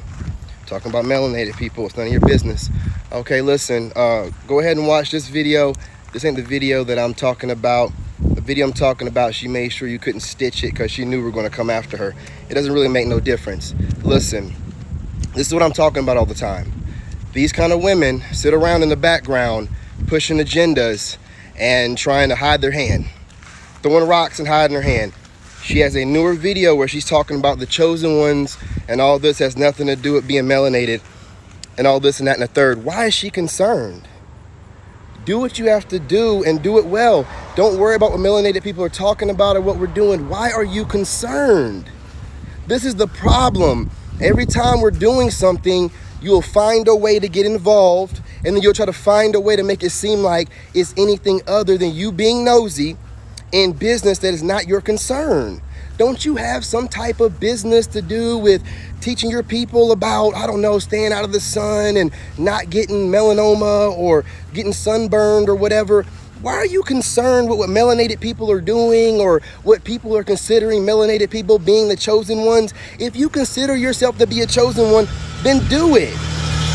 Talking about melanated people, it's none of your business. Okay, listen, go ahead and watch this video. This ain't the video that I'm talking about. The video I'm talking about, she made sure you couldn't stitch it because she knew we were gonna come after her. It doesn't really make no difference. Listen, this is what I'm talking about all the time. These kind of women sit around in the background pushing agendas and trying to hide their hand. Throwing rocks and hiding her hand. She has a newer video where she's talking about the chosen ones and all this has nothing to do with being melanated and all this and that and the third. Why is she concerned? Do what you have to do and do it well. Don't worry about what melanated people are talking about or what we're doing. Why are you concerned? This is the problem. Every time we're doing something, you'll find a way to get involved and then you'll try to find a way to make it seem like it's anything other than you being nosy in business that is not your concern. Don't you have some type of business to do with teaching your people about, I don't know, staying out of the sun and not getting melanoma or getting sunburned or whatever? Why are you concerned with what melanated people are doing or what people are considering melanated people being the chosen ones? If you consider yourself to be a chosen one, then do it.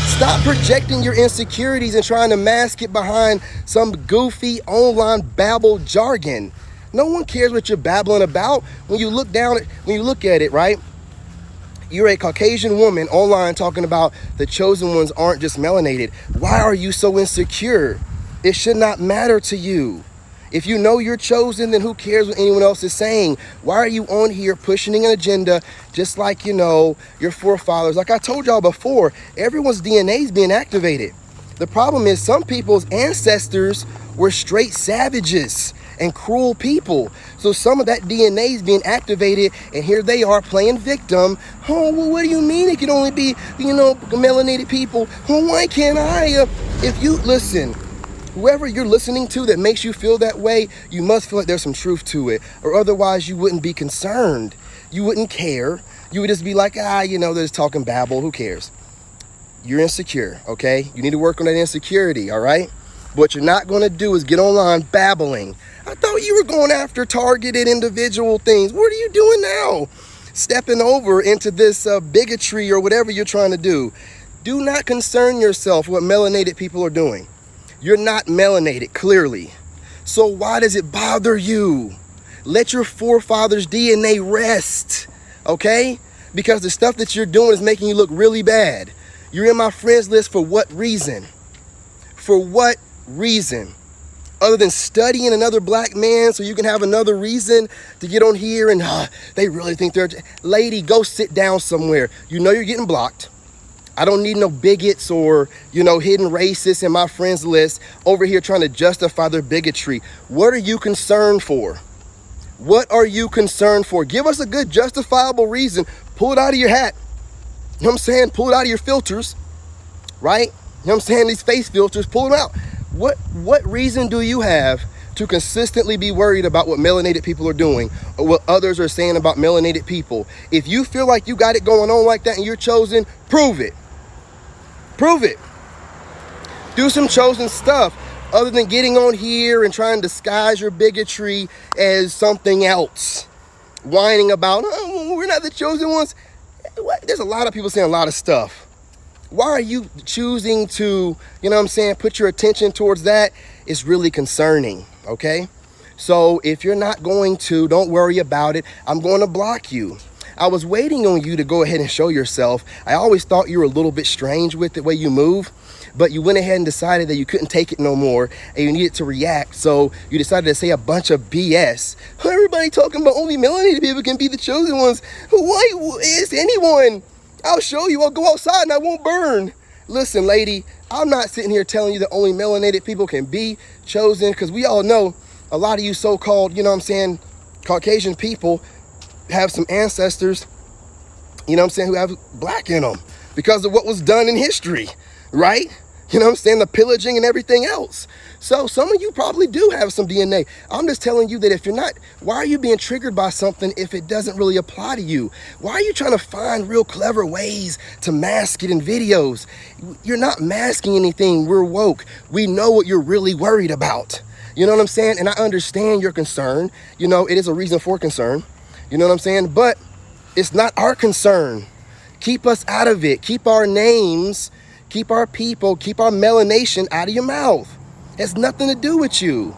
Stop projecting your insecurities and trying to mask it behind some goofy online babble jargon. No one cares what you're babbling about. When you look at it, right? You're a Caucasian woman online talking about the chosen ones aren't just melanated. Why are you so insecure? It should not matter to you. If you know you're chosen, then who cares what anyone else is saying? Why are you on here pushing an agenda just like, you know, your forefathers? Like I told y'all before, everyone's DNA is being activated. The problem is some people's ancestors were straight savages and cruel people. So some of that DNA is being activated and here they are playing victim. Oh, well, what do you mean it can only be, you know, melanated people? Well, why can't I? If you listen, whoever you're listening to that makes you feel that way, you must feel like there's some truth to it, or otherwise you wouldn't be concerned. You wouldn't care. You would just be like, you know, they're just talking babble. Who cares? You're insecure, okay? You need to work on that insecurity, all right? What you're not going to do is get online babbling. I thought you were going after targeted individual things. What are you doing now? Stepping over into this bigotry or whatever you're trying to do. Do not concern yourself with what melanated people are doing. You're not melanated, clearly. So why does it bother you? Let your forefathers' DNA rest, okay? Because the stuff that you're doing is making you look really bad. You're in my friends list for what reason? For what reason? Other than studying another black man so you can have another reason to get on here and they really think they're... Lady, go sit down somewhere. You know you're getting blocked. I don't need no bigots or, you know, hidden racists in my friends list over here trying to justify their bigotry. What are you concerned for? What are you concerned for? Give us a good justifiable reason. Pull it out of your hat. You know what I'm saying? Pull it out of your filters, right? You know what I'm saying? These face filters, pull them out. What reason do you have to consistently be worried about what melanated people are doing or what others are saying about melanated people? If you feel like you got it going on like that and you're chosen, prove it. Prove it. Do some chosen stuff other than getting on here and trying to disguise your bigotry as something else. Whining about, oh, we're not the chosen ones. There's a lot of people saying a lot of stuff. Why are you choosing to, you know what I'm saying, put your attention towards that? It's really concerning, okay? So if you're not going to, don't worry about it. I'm going to block you. I was waiting on you to go ahead and show yourself. I always thought you were a little bit strange with the way you move, but you went ahead and decided that you couldn't take it no more and you needed to react. So you decided to say a bunch of BS. Everybody talking about only melanated people can be the chosen ones. Why is anyone? I'll show you. I'll go outside and I won't burn. Listen, lady, I'm not sitting here telling you that only melanated people can be chosen, because we all know a lot of you so-called, you know what I'm saying, Caucasian people have some ancestors, you know what I'm saying, who have black in them because of what was done in history, right? You know what I'm saying? The pillaging and everything else. So some of you probably do have some DNA. I'm just telling you that if you're not, why are you being triggered by something if it doesn't really apply to you? Why are you trying to find real clever ways to mask it in videos? You're not masking anything. We're woke. We know what you're really worried about. You know what I'm saying? And I understand your concern. You know, it is a reason for concern. You know what I'm saying? But it's not our concern. Keep us out of it. Keep our names, keep our people, keep our melanation out of your mouth. It has nothing to do with you.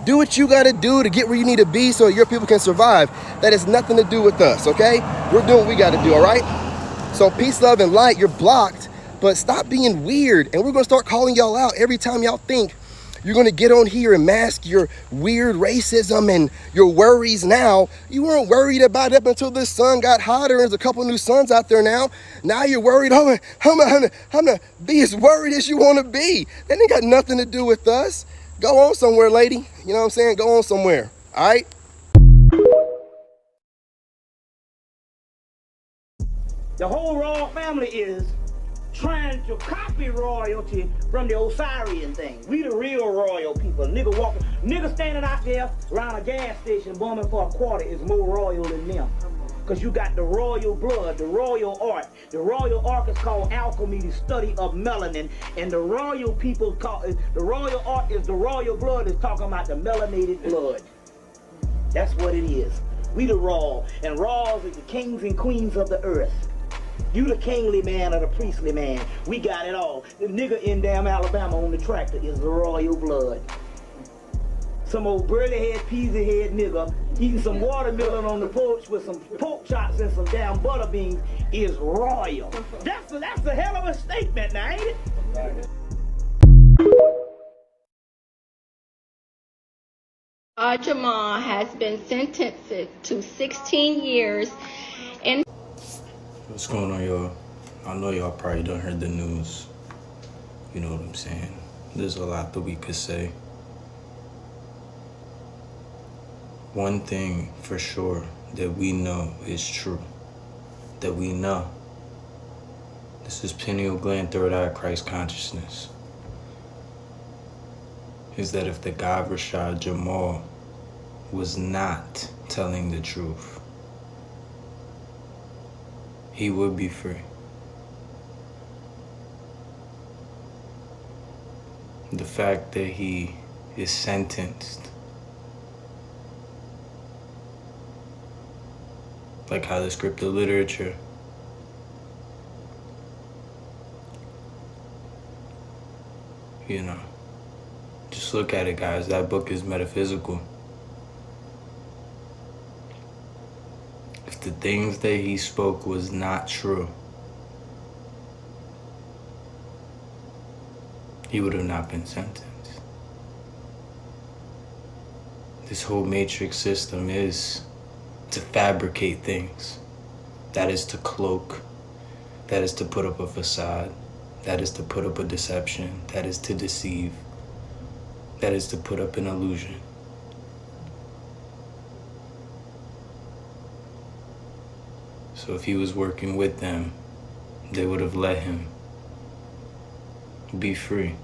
Do what you got to do to get where you need to be so your people can survive. That has nothing to do with us, okay? We're doing what we got to do, all right? So peace, love, and light. You're blocked, but stop being weird. And we're going to start calling y'all out every time y'all think you're going to get on here and mask your weird racism and your worries now. You weren't worried about it up until the sun got hotter. There's a couple new suns out there now. Now you're worried, I'm gonna be as worried as you want to be. That ain't got nothing to do with us. Go on somewhere, lady. You know what I'm saying? Go on somewhere, all right? The whole royal family is trying to copy royalty from the Osirian thing. We the real royal people. Nigga standing out there around a gas station bumming for a quarter is more royal than them. Cause you got the royal blood, the royal art. The royal art is called alchemy, the study of melanin. And the royal people call it, the royal art is the royal blood is talking about the melanated blood. That's what it is. We the royal, and royals is the kings and queens of the earth. You the kingly man or the priestly man. We got it all. The nigga in damn Alabama on the tractor is the royal blood. Some old burly head, peasy head nigga eating some watermelon on the porch with some pork chops and some damn butter beans is royal. That's a hell of a statement now, ain't it? Jamal has been sentenced to 16 years in. What's going on, y'all? I know y'all probably done heard the news. You know what I'm saying? There's a lot that we could say. One thing for sure that we know is true. That we know. This is pineal gland, third eye, Christ consciousness. Is that if the guy Rashad Jamal was not telling the truth, he would be free. The fact that he is sentenced, like how the scripted literature just look at it, guys. That book is metaphysical. If the things that he spoke was not true, he would have not been sentenced. This whole matrix system is to fabricate things. That is to cloak. That is to put up a facade. That is to put up a deception. That is to deceive. That is to put up an illusion. So if he was working with them, they would have let him be free.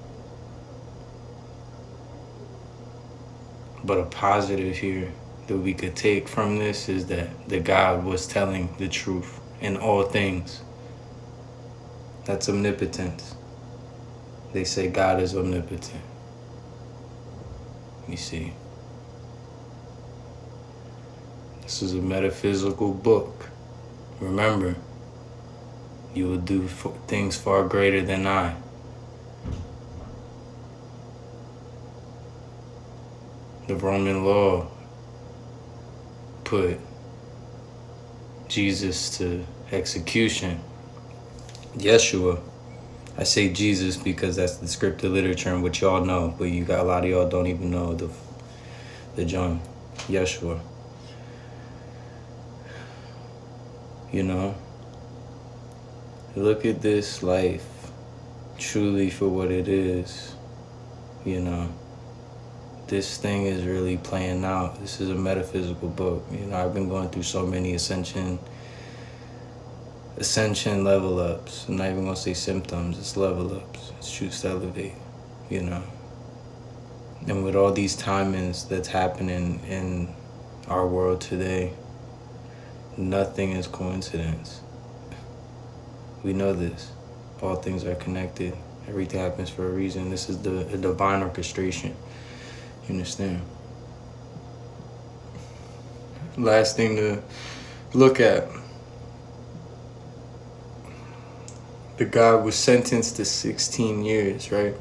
But a positive here that we could take from this is that the God was telling the truth in all things. That's omnipotence. They say God is omnipotent. You see, this is a metaphysical book. Remember, you will do things far greater than I. The Roman law put Jesus to execution. Yeshua, I say Jesus because that's the scripted literature in which y'all know, but you got a lot of y'all don't even know the John, Yeshua. You know, look at this life truly for what it is. You know, this thing is really playing out. This is a metaphysical book. You know, I've been going through so many ascension ascension, level ups. I'm not even gonna say symptoms, it's level ups. It's choose to elevate, you know. And with all these timings that's happening in our world today, nothing is coincidence. We know this. All things are connected. Everything happens for a reason. This is the divine orchestration. You understand? Last thing to look at. The guy was sentenced to 16 years, right?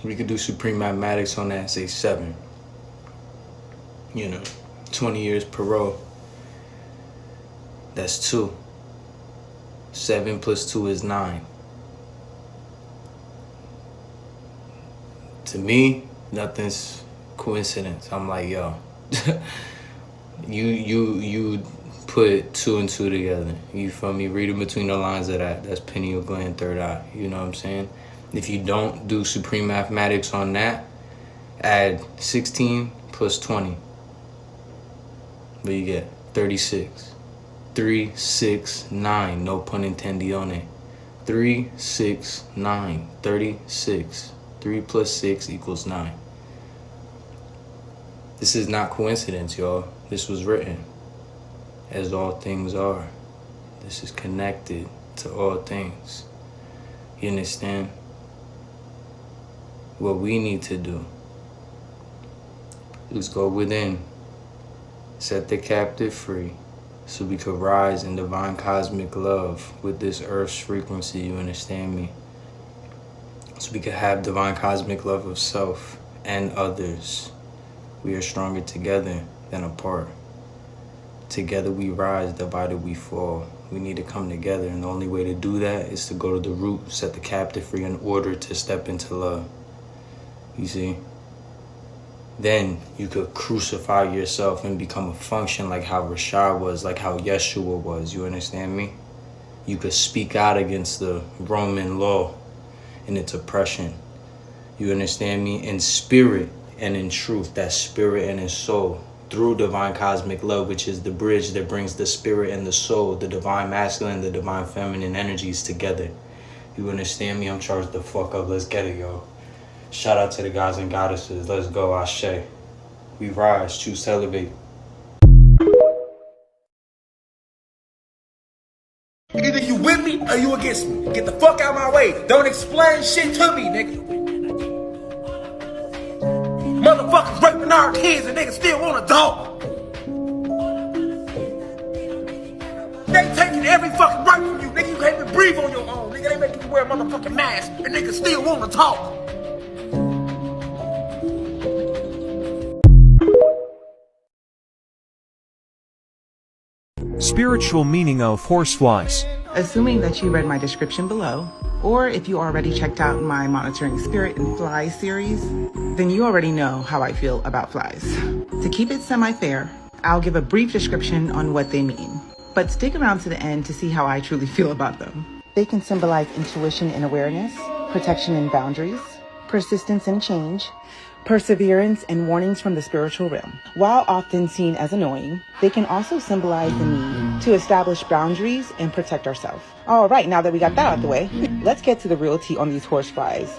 We could do supreme mathematics on that, say 7. You know, 20 years parole. That's 2. 7 plus 2 is 9. To me, nothing's coincidence. I'm like, yo, you put 2 and 2 together. You feel me? Reading between the lines of that. That's pineal gland, third eye. You know what I'm saying? If you don't do supreme mathematics on that, add 16 plus 20. What you get? 36. 3, 6, 9. No pun intended on it. 3, 6, 9. 36. 3 plus 6 equals 9. This is not coincidence, y'all. This was written. As all things are. This is connected to all things. You understand? What we need to do is go within, set the captive free, so we could rise in divine cosmic love with this earth's frequency, you understand me? So we could have divine cosmic love of self and others. We are stronger together than apart. Together we rise, divided we fall. We need to come together, and the only way to do that is to go to the root, set the captive free in order to step into love. You see? Then you could crucify yourself and become a function like how Rashad was, like how Yeshua was. You understand me? You could speak out against the Roman law and its oppression. You understand me? In spirit and in truth, that spirit and his soul, through divine cosmic love, which is the bridge that brings the spirit and the soul, the divine masculine, the divine feminine energies together. You understand me? I'm charged the fuck up. Let's get it, yo. Shout out to the gods and goddesses. Let's go, Ashe. We rise, choose to elevate. Either you with me or you against me. Get the fuck out of my way. Don't explain shit to me, nigga. Motherfuckers raping our kids and niggas still wanna talk. They taking every fucking right from you, nigga. You can't even breathe on your own, nigga. They making you wear a motherfucking mask and niggas still wanna talk. Spiritual meaning of horseflies. Assuming that you read my description below, or if you already checked out my Monitoring Spirit and Flies series, then you already know how I feel about flies. To keep it semi-fair, I'll give a brief description on what they mean, but stick around to the end to see how I truly feel about them. They can symbolize intuition and awareness, protection and boundaries, persistence and change, perseverance and warnings from the spiritual realm. While often seen as annoying, they can also symbolize the need to establish boundaries and protect ourselves. All right, now that we got that out the way, let's get to the real tea on these horseflies,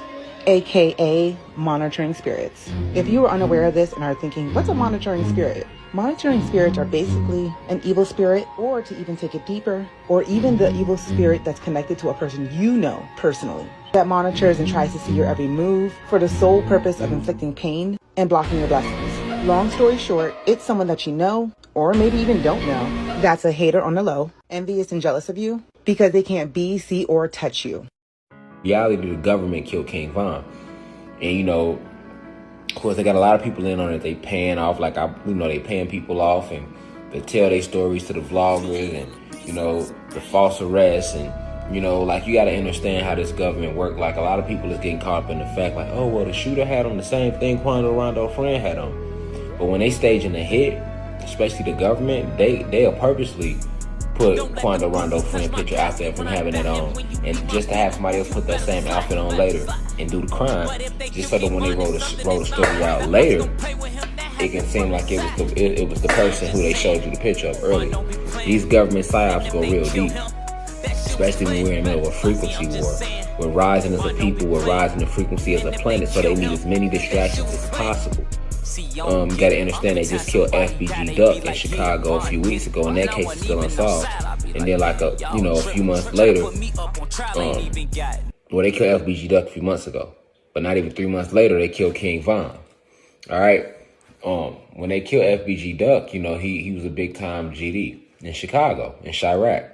aka monitoring spirits. If you are unaware of this and are thinking, what's a monitoring spirit? Monitoring spirits are basically an evil spirit, or to even take it deeper, or even the evil spirit that's connected to a person you know personally, that monitors and tries to see your every move for the sole purpose of inflicting pain and blocking your blessings. Long story short, it's someone that you know, or maybe even don't know, that's a hater on the low, envious and jealous of you, because they can't be, see, or touch you. Reality, the government killed King Von. And, you know, of course, they got a lot of people in on it. They paying off, like, they paying people off, and they tell their stories to the vloggers, and, you know, the false arrests, and, you know, like, you got to understand how this government work. Like, a lot of people is getting caught up in the fact, like, oh, well, the shooter had on the same thing Quando Rondo friend had on. But when they staging a hit, especially the government, they'll purposely put Quando Rondo friend picture out there from having it on, and just to have somebody else put that same outfit on later and do the crime, just so that when they wrote a story out later, it can seem like it was the person who they showed you the picture of earlier. These government psyops go real deep, especially when we're in the middle of a frequency war. We're rising as a people, we're rising in frequency as a planet, so they need as many distractions as possible. You gotta understand, they just killed FBG Duck in Chicago a few weeks ago, and that case is still unsolved. And then like a few months later, they killed FBG Duck a few months ago, but not even 3 months later, they killed King Von. All right. When they killed FBG Duck, he was a big time GD in Chicago, in Chirac.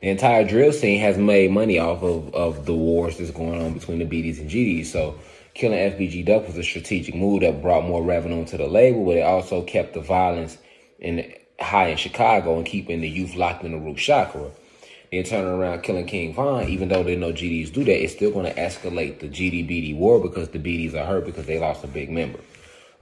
The entire drill scene has made money off of the wars that's going on between the BDs and GDs. So killing FBG Duck was a strategic move that brought more revenue into the label, but it also kept the violence high in Chicago and keeping the youth locked in the root chakra. Then turning around killing King Von, even though they know GDs do that, it's still going to escalate the GD-BD war because the BDs are hurt because they lost a big member.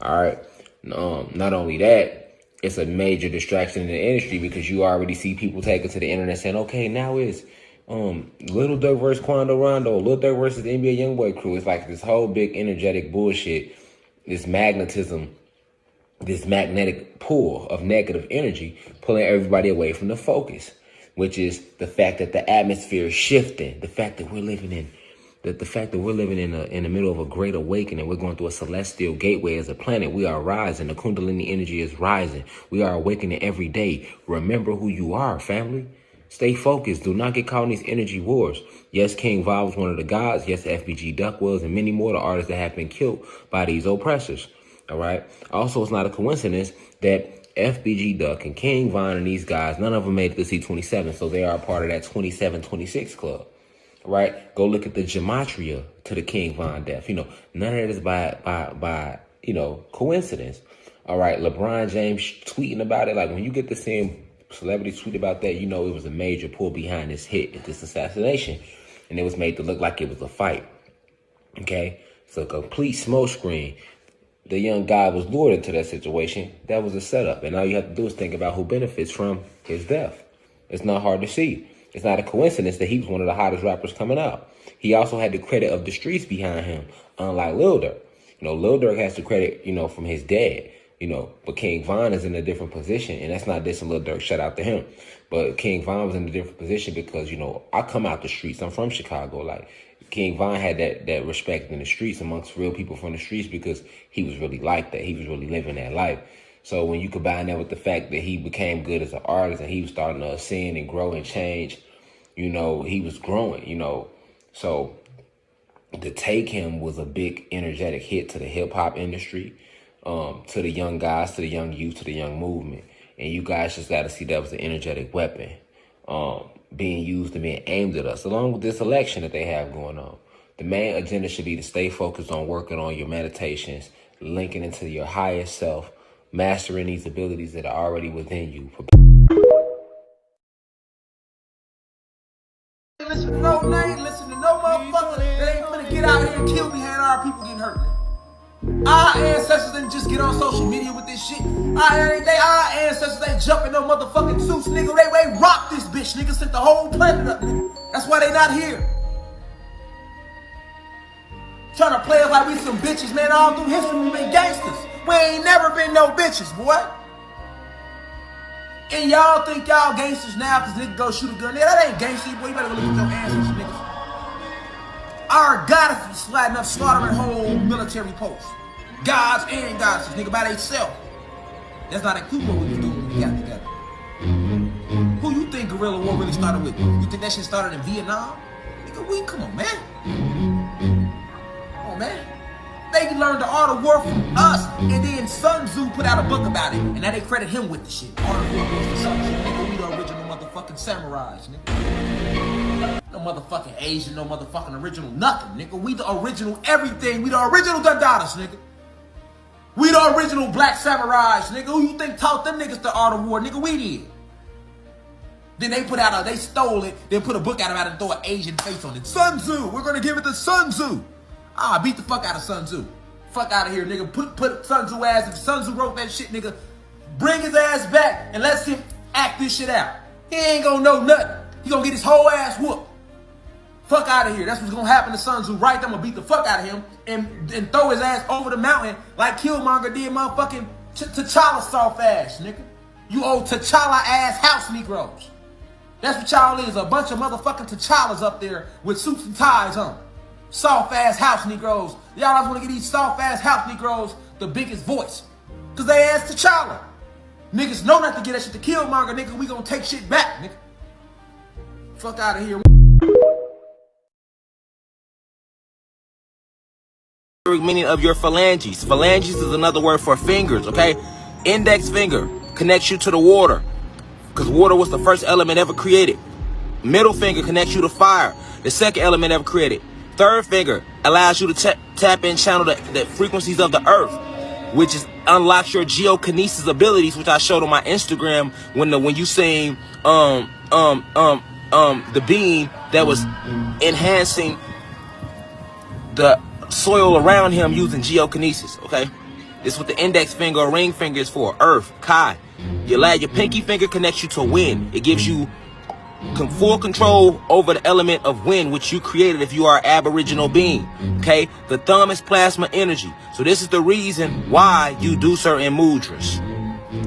All right. Not only that, it's a major distraction in the industry because you already see people taking to the internet saying, okay, now it's Lil Durk versus Quando Rondo, Lil Durk versus the NBA Youngboy crew. It's like this whole big energetic bullshit, this magnetism, this magnetic pull of negative energy pulling everybody away from the focus, which is the fact that the atmosphere is shifting, the fact that we're living in the middle of a great awakening. We're going through a celestial gateway as a planet. We are rising. The Kundalini energy is rising. We are awakening every day. Remember who you are, family. Stay focused. Do not get caught in these energy wars. Yes, King Von was one of the gods. Yes, FBG Duck was, and many more the artists that have been killed by these oppressors. All right. Also, it's not a coincidence that FBG Duck and King Von and these guys, none of them made it to C27, so they are a part of that 27-26 club. Right? Go look at the gematria to the King Von death. None of that is by coincidence. All right. LeBron James tweeting about it. Like when you get to seeing celebrities tweet about that, it was a major pull behind this hit, this assassination. And it was made to look like it was a fight. Okay. So complete smoke screen. The young guy was lured into that situation. That was a setup. And all you have to do is think about who benefits from his death. It's not hard to see. It's not a coincidence that he was one of the hottest rappers coming out. He also had the credit of the streets behind him, unlike Lil Durk. Lil Durk has the credit, from his dad, but King Von is in a different position, and that's not dissing Lil Durk, shout out to him. But King Von was in a different position because, I come out the streets. I'm from Chicago. Like, King Von had that respect in the streets amongst real people from the streets because he was really like that. He was really living that life. So when you combine that with the fact that he became good as an artist and he was starting to ascend and grow and change, he was growing, So to take him was a big energetic hit to the hip hop industry, to the young guys, to the young youth, to the young movement. And you guys just got to see that was an energetic weapon being used and being aimed at us, along with this election that they have going on. The main agenda should be to stay focused on working on your meditations, linking into your highest self, mastering these abilities that are already within you. Listen to no name, listen to no motherfucker that ain't finna get out here and kill me, had our people getting hurt. Our ancestors didn't just get on social media with this shit. Our ancestors ain't jumping no motherfucking suits, nigga. They rock this bitch, nigga. Sent the whole planet up, nigga. That's why they not here. Trying to play us like we some bitches, man. All through history we been gangsters. We ain't never been no bitches, boy. And y'all think y'all gangsters now because nigga go shoot a gun. Yeah, that ain't gangster, boy. You better go look at your ancestors, niggas. Our goddess was sliding up, slaughtering whole military posts. Gods and goddesses, nigga, by themselves. That's not including what we was doing when we got together. Who you think guerrilla war really started with? You think that shit started in Vietnam? Nigga, come on, man. Come on, man. They learned the art of war from us, and then Sun Tzu put out a book about it, and now they credit him with the shit. Art of war was the Sun Tzu, nigga. We the original motherfucking samurais, nigga. No motherfucking Asian, no motherfucking original nothing, nigga. We the original everything. We the original Gundadas, nigga. We the original black samurais, nigga. Who you think taught them niggas the art of war, nigga? We did. Then they stole it, then put a book out about it and throw an Asian face on it. Sun Tzu, we're gonna give it to Sun Tzu. Beat the fuck out of Sun Tzu. Fuck out of here, nigga. Put Sun Tzu ass, if Sun Tzu wrote that shit, nigga, bring his ass back and let him act this shit out. He ain't gonna know nothing. He gonna get his whole ass whooped. Fuck out of here. That's what's gonna happen to Sun Tzu. Right, I'm gonna beat the fuck out of him and throw his ass over the mountain like Killmonger did motherfucking T'Challa soft ass, nigga. You old T'Challa ass house Negroes. That's what y'all is, a bunch of motherfucking T'Challas up there with suits and ties on. Soft ass house Negroes. Y'all always want to get these soft ass house Negroes the biggest voice. Cause they ass T'Challa. Niggas know not to get that shit to Killmonger, nigga. We gonna take shit back, nigga. Fuck out of here. Meaning of your phalanges. Phalanges is another word for fingers, okay? Index finger connects you to the water, because water was the first element ever created. Middle finger connects you to fire, the second element ever created. Third finger allows you to tap in, channel the frequencies of the earth, which unlocks your geokinesis abilities, which I showed on my Instagram when you seen the beam that was enhancing the soil around him using geokinesis, okay? This is what the index finger or ring finger is for, earth, Kai. Your pinky finger connects you to wind. It gives you full control over the element of wind, which you created if you are an aboriginal being, okay? The thumb is plasma energy. So this is the reason why you do certain mudras.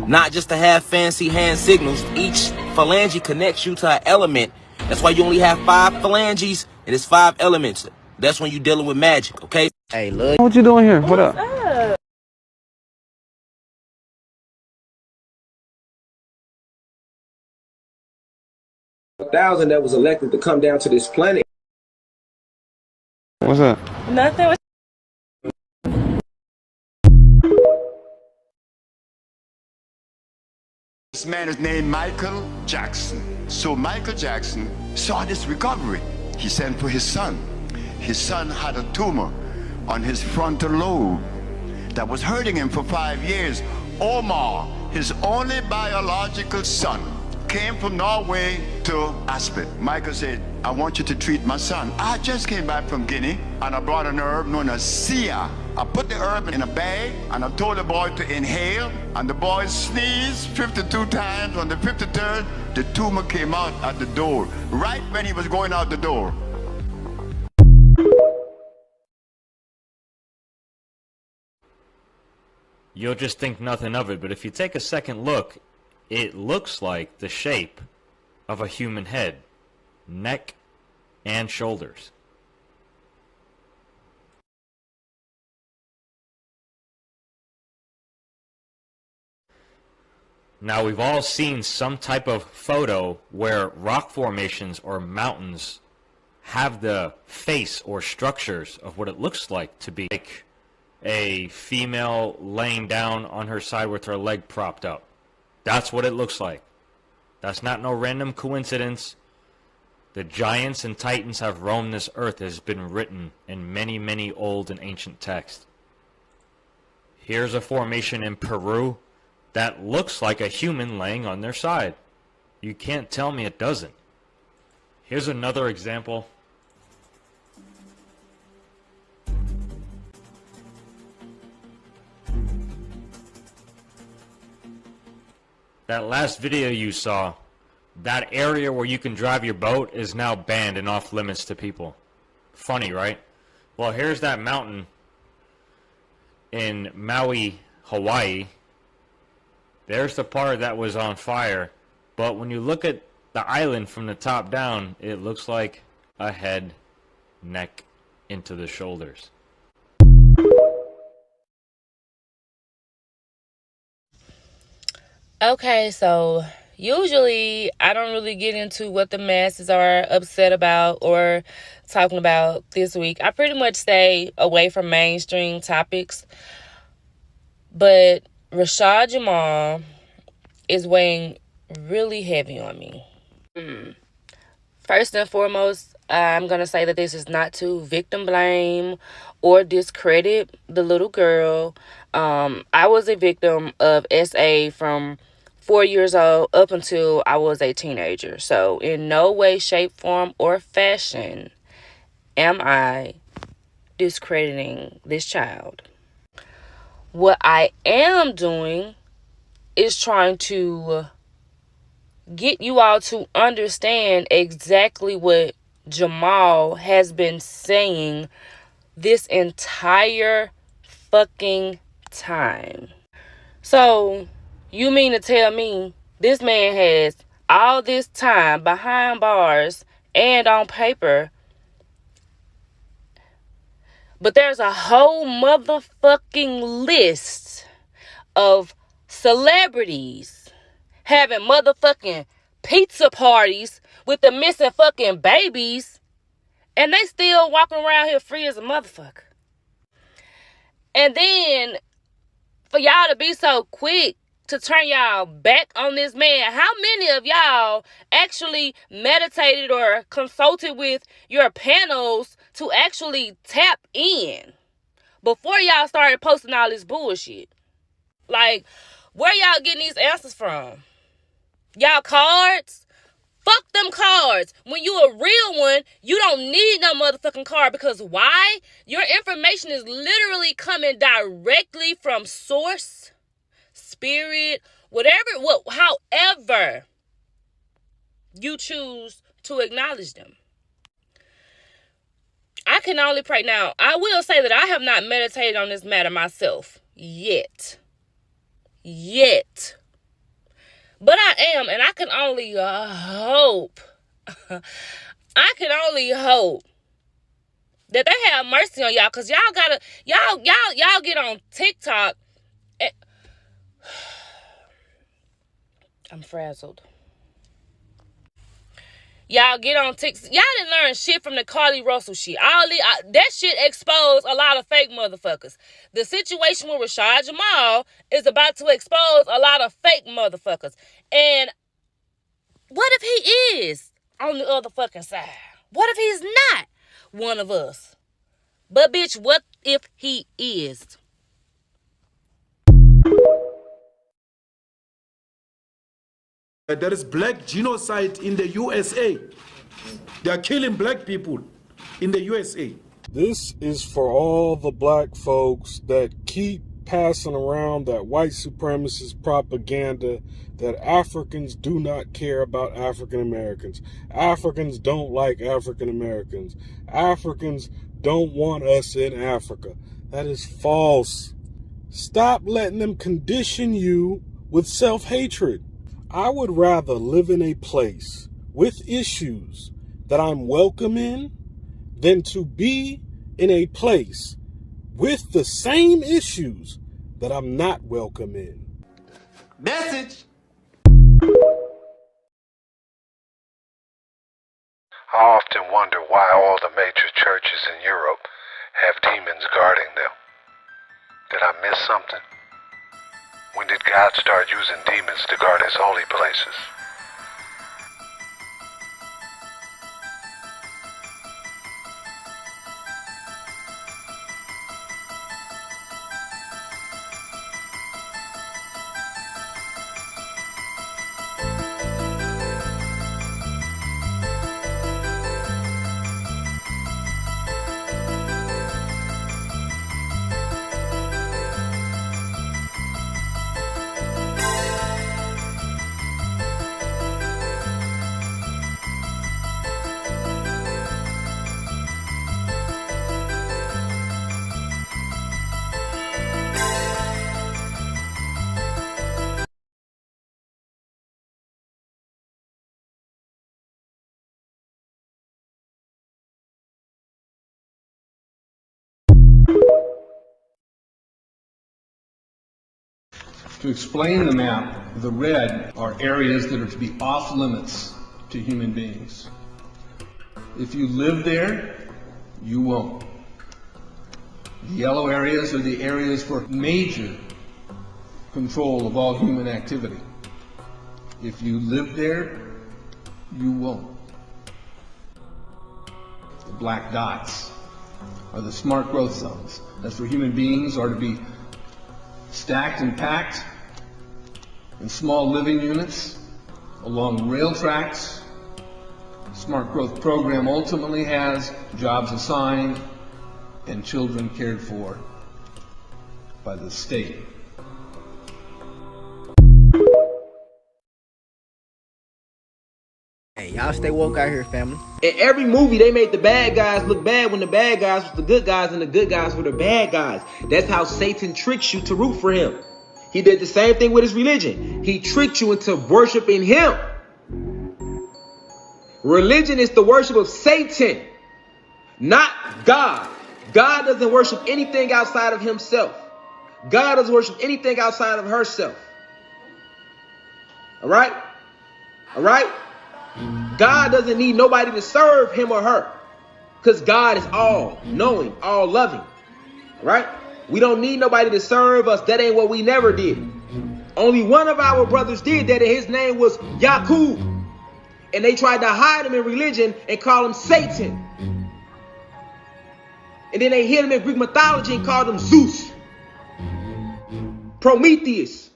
Not just to have fancy hand signals. Each phalange connects you to an element. That's why you only have 5 phalanges and it's 5 elements. That's when you're dealing with magic, okay? Hey, look. What you doing here? What up? Thousand that was elected to come down to this planet. What's up? Nothing. This man is named Michael Jackson. So Michael Jackson saw this recovery. He sent for his son. His son had a tumor on his frontal lobe that was hurting him for 5 years. Omar, his only biological son, came from Norway to Aspen. Michael said, I want you to treat my son. I just came back from Guinea and I brought an herb known as Sia. I put the herb in a bag and I told the boy to inhale, and the boy sneezed 52 times. On the 53rd, the tumor came out at the door, right when he was going out the door. You'll just think nothing of it, but if you take a second look, it looks like the shape of a human head, neck and shoulders. Now, we've all seen some type of photo where rock formations or mountains have the face or structures of what it looks like to be like a female laying down on her side with her leg propped up. That's what it looks like. That's not no random coincidence. The giants and titans have roamed this earth as has been written in many, many old and ancient texts. Here's a formation in Peru that looks like a human laying on their side. You can't tell me it doesn't. Here's another example. That last video you saw, that area where you can drive your boat is now banned and off limits to people. Funny, right? Well, here's that mountain in Maui, Hawaii. There's the part that was on fire. But when you look at the island from the top down, it looks like a head, neck, into the shoulders. Okay, so usually I don't really get into what the masses are upset about or talking about this week. I pretty much stay away from mainstream topics. But Rashad Jamal is weighing really heavy on me. First and foremost, I'm going to say that this is not to victim blame or discredit the little girl. I was a victim of SA from 4 years old up until I was a teenager. So in no way, shape, form, or fashion am I discrediting this child. What I am doing is trying to get you all to understand exactly what Jamal has been saying this entire fucking time. So, You mean to tell me this man has all this time behind bars and on paper, but there's a whole motherfucking list of celebrities having motherfucking pizza parties with the missing fucking babies, and they still walking around here free as a motherfucker. And then for y'all to be so quick to turn y'all back on this man, how many of y'all actually meditated or consulted with your panels to actually tap in before y'all started posting all this bullshit? Like, where y'all getting these answers from? Y'all cards? Fuck them cards. When you a real one, you don't need no motherfucking card, because why? Your information is literally coming directly from source, spirit, however you choose to acknowledge them. I can only pray. Now, I will say that I have not meditated on this matter myself yet. But I am, and I can only hope. I can only hope that they have mercy on y'all, cause y'all get on TikTok. I'm frazzled. Y'all get on TikTok. Y'all didn't learn shit from the Carly Russell shit. That shit exposed a lot of fake motherfuckers. The situation with Rashad Jamal is about to expose a lot of fake motherfuckers. And what if he is on the other fucking side? What if he's not one of us? But bitch, what if he is? There is black genocide in the USA. They are killing black people in the USA. This is for all the black folks that keep passing around that white supremacist propaganda that Africans do not care about African Americans. Africans don't like African Americans. Africans don't want us in Africa. That is false. Stop letting them condition you with self-hatred. I would rather live in a place with issues that I'm welcome in than to be in a place with the same issues that I'm not welcome in. Message. I often wonder why all the major churches in Europe have demons guarding them. Did I miss something? When did God start using demons to guard his holy places? To explain the map, the red are areas that are to be off limits to human beings. If you live there, you won't. The yellow areas are the areas for major control of all human activity. If you live there, you won't. The black dots are the smart growth zones. That's where human beings are to be stacked and packed in small living units along rail tracks. The Smart Growth Program ultimately has jobs assigned and children cared for by the state. Hey, y'all stay woke out here, family. In every movie, they made the bad guys look bad when the bad guys was the good guys and the good guys were the bad guys. That's how Satan tricks you to root for him. He did the same thing with his religion. He tricked you into worshiping him. Religion is the worship of Satan, not God. God doesn't worship anything outside of himself. God doesn't worship anything outside of herself. All right? All right? God doesn't need nobody to serve him or her, because God is all knowing, all loving. All right? We don't need nobody to serve us. That ain't what we never did. Only one of our brothers did that, and his name was Yaqub. And they tried to hide him in religion and call him Satan. And then they hid him in Greek mythology and called him Zeus. Prometheus.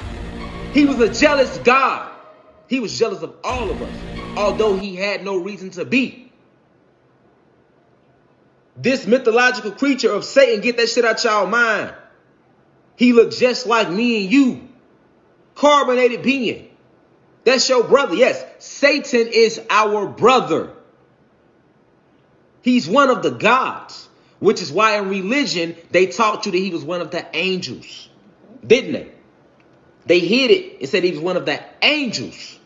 He was a jealous God. He was jealous of all of us, although he had no reason to be. This mythological creature of Satan, get that shit out y'all mind. He looked just like me and you. Carbonated being. That's your brother. Yes, Satan is our brother. He's one of the gods, which is why in religion they taught you that he was one of the angels. Didn't they? They hid it and said he was one of the angels.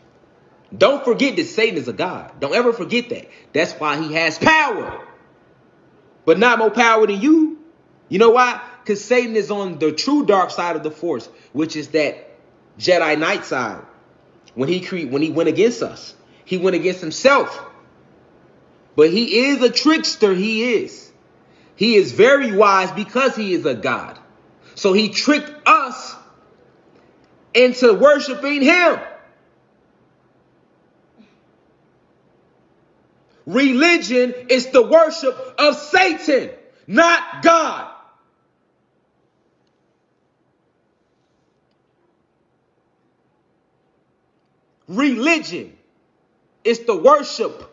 Don't forget that Satan is a god. Don't ever forget that. That's why he has power, but not more power than you. You know why? Because Satan is on the true dark side of the force, which is that Jedi Knight side. When he went against us, he went against himself. But he is a trickster. He is. He is very wise because he is a god. So he tricked us into worshiping him. Religion is the worship of Satan, not God. Religion is the worship,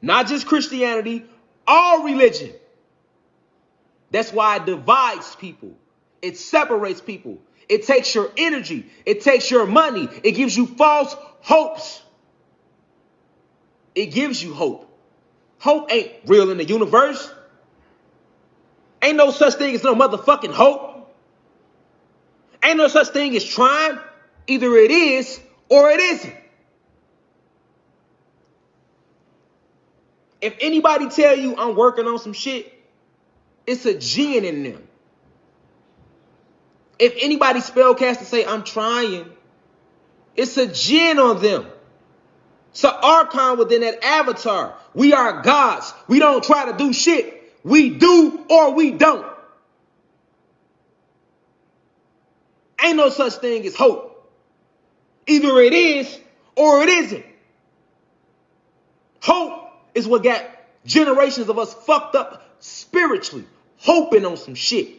not just Christianity, all religion. That's why it divides people. It separates people. It takes your energy. It takes your money. It gives you false hopes. It gives you hope. Hope ain't real in the universe. Ain't no such thing as no motherfucking hope. Ain't no such thing as trying. Either it is or it isn't. If anybody tell you I'm working on some shit, it's a jinn in them. If anybody spellcast and say I'm trying, it's a jinn on them. It's an archon within that avatar. We are gods. We don't try to do shit. We do or we don't. Ain't no such thing as hope. Either it is or it isn't. Hope is what got generations of us fucked up spiritually, hoping on some shit.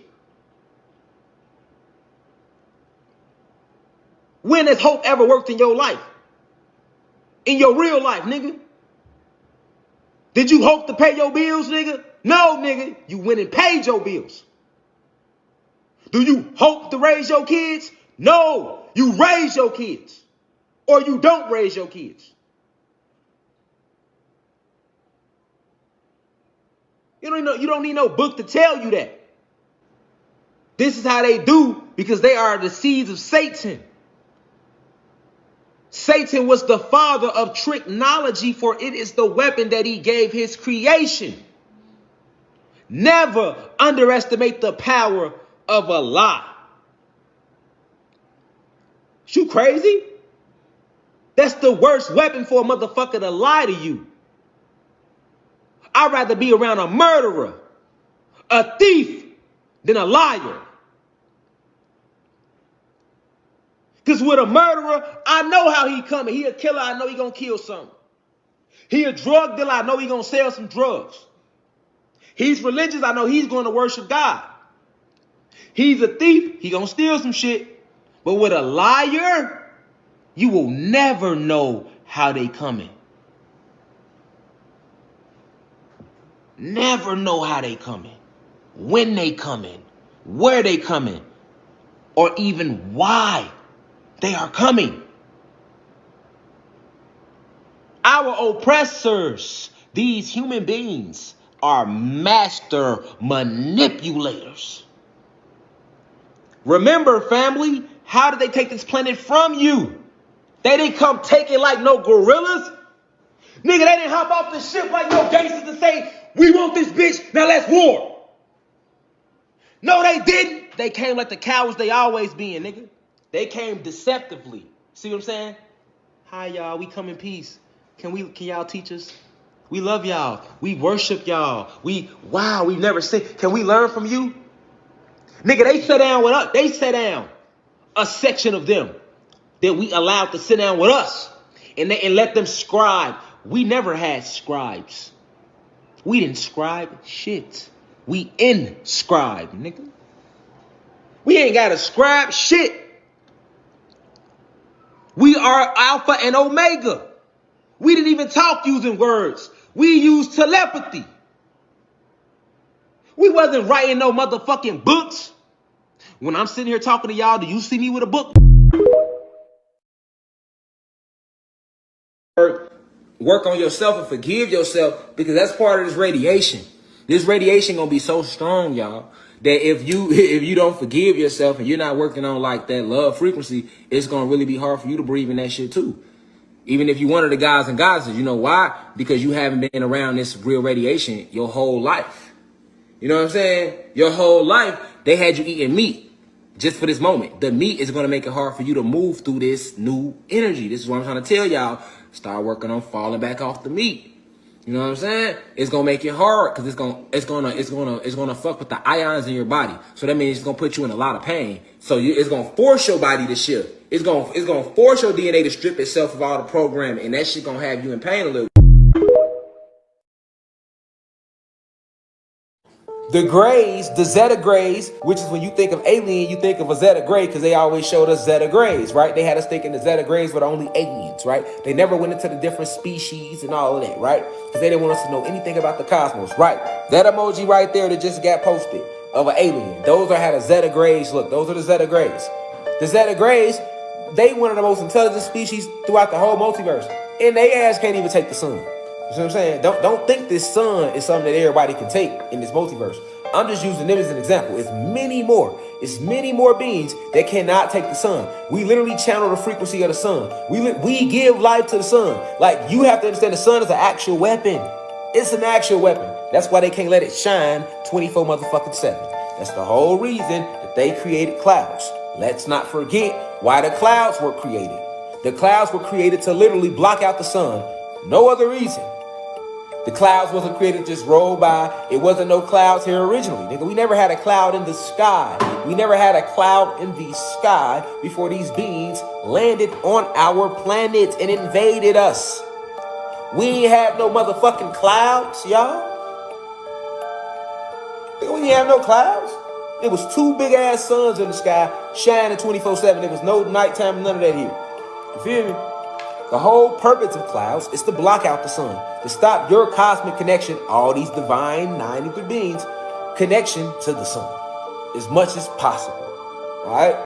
When has hope ever worked in your life? In your real life, nigga? Did you hope to pay your bills, nigga? No, nigga. You went and paid your bills. Do you hope to raise your kids? No. You raise your kids. Or you don't raise your kids. You don't need no book to tell you that. This is how they do, because they are the seeds of Satan. Satan was the father of tricknology, for it is the weapon that he gave his creation. Never underestimate the power of a lie. You crazy? That's the worst weapon for a motherfucker to lie to you. I'd rather be around a murderer, a thief, than a liar. Because with a murderer, I know how he coming. He a killer, I know he gonna kill something. He a drug dealer, I know he gonna sell some drugs. He's religious, I know he's going to worship God. He's a thief, he gonna steal some shit. But with a liar, you will never know how they coming. Never know how they coming, when they coming, where they coming, or even why they are coming. Our oppressors, these human beings, are master manipulators. Remember, family, How did they take this planet from you? They didn't come take it like no gorillas. Nigga, they didn't hop off the ship like no gangsters to say, we want this bitch, now let's war. No, they didn't. They came like the cowards they always been, nigga. They came deceptively. See what I'm saying? Hi, y'all. We come in peace. Can y'all teach us? We love y'all. We worship y'all. We've never seen. Can we learn from you? Nigga, they sat down with us. They sat down. A section of them that we allowed to sit down with us and let them scribe. We never had scribes. We didn't scribe shit. We inscribe, nigga. We ain't got to scribe shit. We are Alpha and Omega. We didn't even talk using words. We used telepathy. We wasn't writing no motherfucking books. When I'm sitting here talking to y'all, do you see me with a book? Work on yourself and forgive yourself, because that's part of this radiation. This radiation gonna be so strong, y'all, that if you don't forgive yourself and you're not working on like that love frequency, it's gonna really be hard for you to breathe in that shit too. Even if you one of the guys and goddesses, you know why? Because you haven't been around this real radiation your whole life. You know what I'm saying? Your whole life, they had you eating meat just for this moment. The meat is going to make it hard for you to move through this new energy. This is what I'm trying to tell y'all. Start working on falling back off the meat. You know what I'm saying? It's going to make it hard because it's going to fuck with the ions in your body. So that means it's going to put you in a lot of pain. So it's going to force your body to shift. It's going to force your DNA to strip itself of all the programming, and that shit going to have you in pain a little. The grays, the Zeta grays, which is when you think of alien, you think of a Zeta gray, because they always showed us Zeta grays, right? They had us thinking the Zeta grays were only aliens, right? They never went into the different species and all of that, right? Because they didn't want us to know anything about the cosmos, right? That emoji right there that just got posted of an alien, those are how the Zeta grays look. Those are the Zeta grays. The Zeta grays, they one of the most intelligent species throughout the whole multiverse, and they ass can't even take the sun. You see what I'm saying? Don't think this sun is something that everybody can take in this multiverse. I'm just using them as an example. It's many more. It's many more beings that cannot take the sun. We literally channel the frequency of the sun. We give life to the sun. Like, you have to understand the sun is an actual weapon. It's an actual weapon. That's why they can't let it shine 24 motherfucking 7. That's the whole reason that they created clouds. Let's not forget why the clouds were created. The clouds were created to literally block out the sun. No other reason. The clouds wasn't created to just roll by. It wasn't no clouds here originally. Nigga, we never had a cloud in the sky. We never had a cloud in the sky before these beings landed on our planet and invaded us. We ain't have no motherfucking clouds, y'all. Nigga, we ain't have no clouds. It was 2 big ass suns in the sky shining 24/7. There was no nighttime, none of that here. You feel me? The whole purpose of clouds is to block out the sun, to stop your cosmic connection, all these divine 93 beings, connection to the sun as much as possible. All right?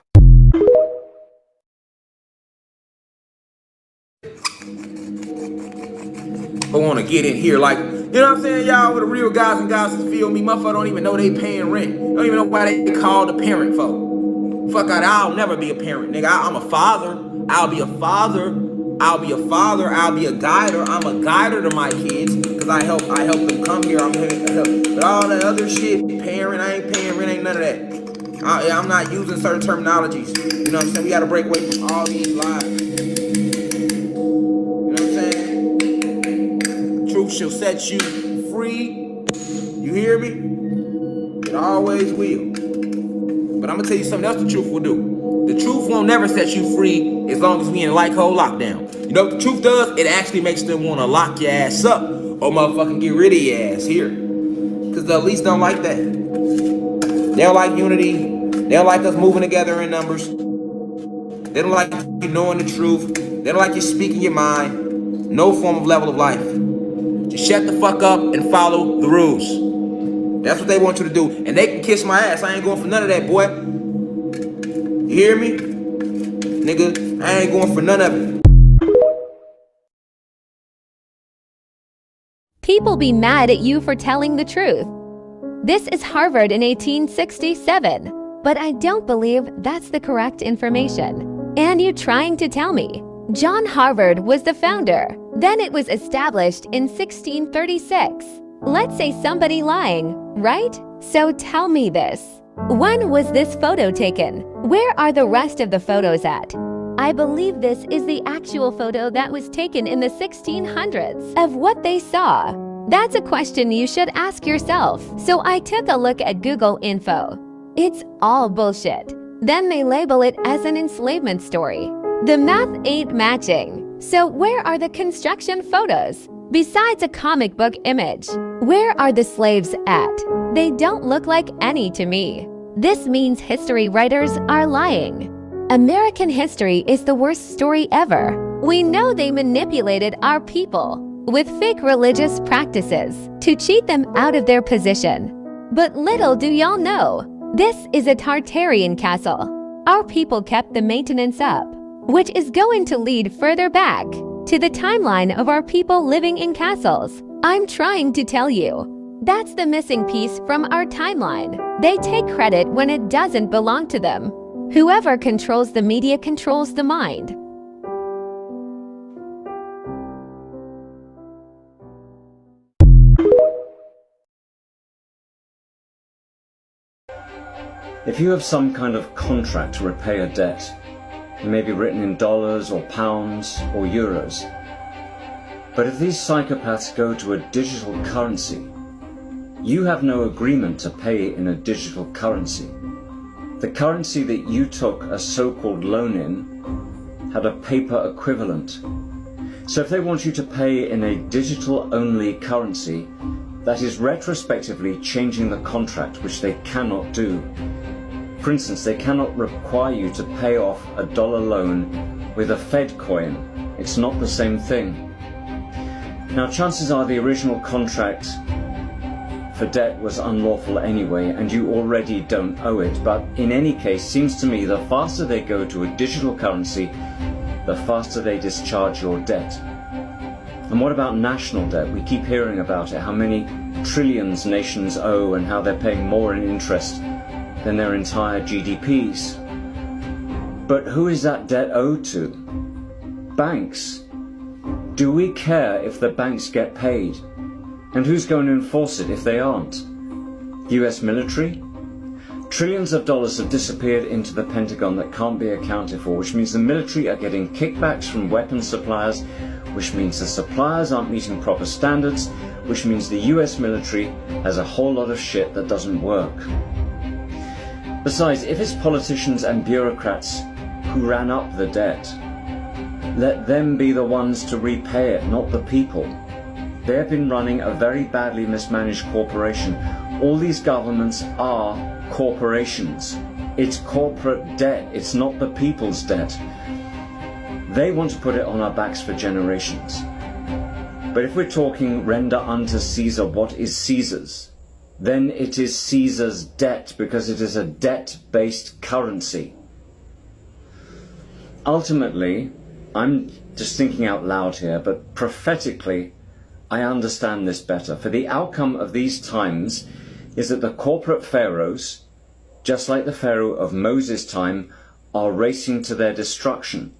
I want to get in here like, you know what I'm saying, y'all, with the real guys and goddesses feel me. Motherfucker don't even know they paying rent. Don't even know why they call the parent folk. Fuck out, I'll never be a parent, nigga. I'm a father. I'll be a father. I'll be a father. I'll be a guider. I'm a guider to my kids because I help them come here. I'm here to help. But all that other shit, parent, I ain't paying rent, ain't none of that. I'm not using certain terminologies. You know what I'm saying? We got to break away from all these lies. You know what I'm saying? Truth shall set you free. You hear me? It always will. But I'm going to tell you something else the truth will do. The truth won't never set you free as long as we in a like-hole lockdown. You know what the truth does? It actually makes them want to lock your ass up or motherfucking get rid of your ass here. Because the elites don't like that. They don't like unity. They don't like us moving together in numbers. They don't like you knowing the truth. They don't like you speaking your mind. No form of level of life. Just shut the fuck up and follow the rules. That's what they want you to do. And they can kiss my ass. I ain't going for none of that, boy. You hear me? Nigga, I ain't going for none of it. People be mad at you for telling the truth. This is Harvard in 1867. but I don't believe that's the correct information. And you trying to tell me John Harvard was the founder, then it was established in 1636. Let's say somebody lying, right? So tell me this. When was this photo taken? Where are the rest of the photos at? I believe this is the actual photo that was taken in the 1600s of what they saw. That's a question you should ask yourself. So I took a look at Google Info. It's all bullshit. Then they label it as an enslavement story. The math ain't matching. So where are the construction photos? Besides a comic book image, where are the slaves at? They don't look like any to me. This means history writers are lying. American history is the worst story ever. We know they manipulated our people with fake religious practices to cheat them out of their position. But little do y'all know, this is a Tartarian castle. Our people kept the maintenance up, which is going to lead further back to the timeline of our people living in castles. I'm trying to tell you, that's the missing piece from our timeline. They take credit when it doesn't belong to them. Whoever controls the media controls the mind. If you have some kind of contract to repay a debt, it may be written in dollars or pounds or euros. But if these psychopaths go to a digital currency, you have no agreement to pay in a digital currency. The currency that you took a so-called loan in had a paper equivalent. So if they want you to pay in a digital-only currency, that is retrospectively changing the contract, which they cannot do. For instance, they cannot require you to pay off a dollar loan with a Fed coin. It's not the same thing. Now, chances are the original contract for debt was unlawful anyway, and you already don't owe it. But in any case, seems to me the faster they go to a digital currency, the faster they discharge your debt. And what about national debt? We keep hearing about it, how many trillions nations owe and how they're paying more in interest than their entire GDPs. But who is that debt owed to? Banks. Do we care if the banks get paid? And who's going to enforce it if they aren't? US military? Trillions of dollars have disappeared into the Pentagon that can't be accounted for, which means the military are getting kickbacks from weapons suppliers, which means the suppliers aren't meeting proper standards, which means the US military has a whole lot of shit that doesn't work. Besides, if it's politicians and bureaucrats who ran up the debt, let them be the ones to repay it, not the people. They have been running a very badly mismanaged corporation. All these governments are corporations. It's corporate debt, it's not the people's debt. They want to put it on our backs for generations. But if we're talking render unto Caesar what is Caesar's, then it is Caesar's debt, because it is a debt-based currency. Ultimately, I'm just thinking out loud here, but prophetically, I understand this better. For the outcome of these times is that the corporate pharaohs, just like the pharaoh of Moses' time, are racing to their destruction.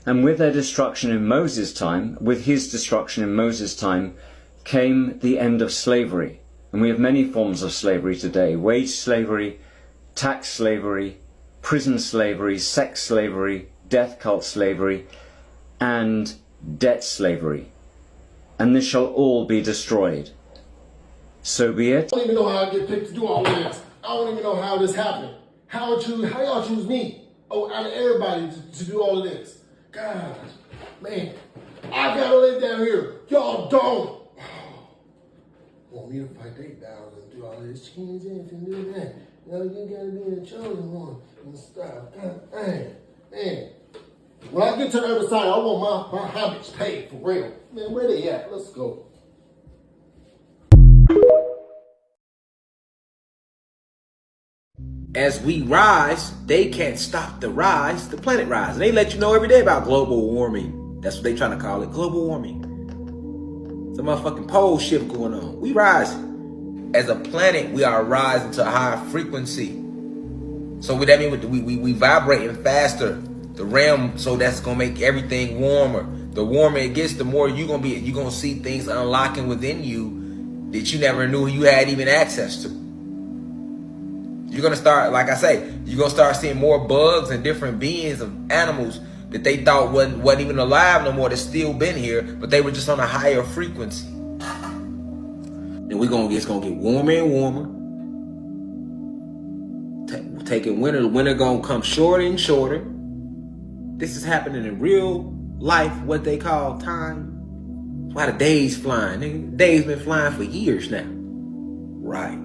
And with their destruction in Moses' time, with his destruction in Moses' time, came the end of slavery. And we have many forms of slavery today: wage slavery, tax slavery, prison slavery, sex slavery, death cult slavery, and debt slavery. And this shall all be destroyed. So be it. I don't even know how I get picked to do all this. I don't even know how this happened. How y'all choose me? Oh, out of everybody to do all of this. God, man, I gotta lay down here. Y'all don't. Want me to fight they battles and do all this change and do that. No, you gotta be the chosen one and stuff. Man. When I get to the other side, I want my habits paid for real. Man, where they at? Let's go. As we rise, they can't stop the rise, the planet rise. And they let you know every day about global warming. That's what they trying to call it, global warming. Some motherfucking pole shift going on. We rise. As a planet, we are rising to a higher frequency. So with that mean we vibrating faster, the realm, so that's gonna make everything warmer. The warmer it gets, the more you're gonna see things unlocking within you that you never knew you had even access to. You're gonna start, like I say, you're gonna start seeing more bugs and different beings of animals that they thought wasn't even alive no more, that's still been here, but they were just on a higher frequency. And it's gonna get warmer and warmer. Taking winter, the winter gonna come shorter and shorter. This is happening in real life, what they call time. That's why the days flying, nigga. Days been flying for years now. Right.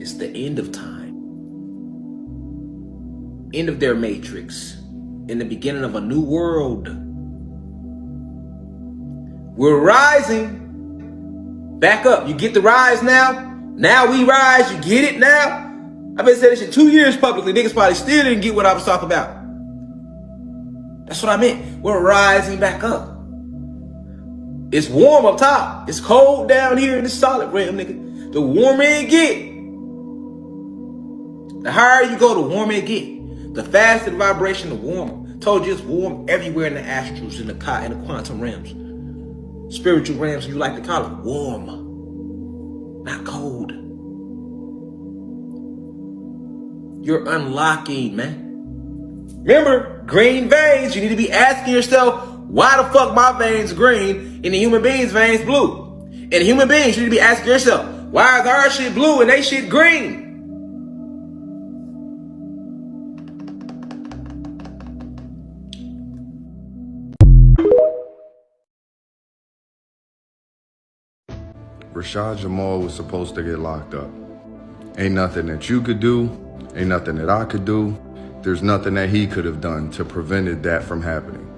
It's the end of time. End of their matrix. In the beginning of a new world. We're rising. Back up. You get the rise now? Now we rise. You get it now? I've been saying this shit 2 years publicly. Niggas probably still didn't get what I was talking about. That's what I meant. We're rising back up. It's warm up top. It's cold down here in the solid realm, nigga. The warmer it get, the higher you go, the warmer it get. The faster the vibration, the warmer. Told you it's warm everywhere in the astrals, in the quantum realms. Spiritual realms, you like to call it, warm. Not cold. You're unlocking, man. Remember, green veins, you need to be asking yourself, why the fuck my veins green and the human beings' veins blue? And the human beings, you need to be asking yourself, why is our shit blue and they shit green? Rashad Jamal was supposed to get locked up. Ain't nothing that you could do, ain't nothing that I could do. There's nothing that he could have done to prevent that from happening.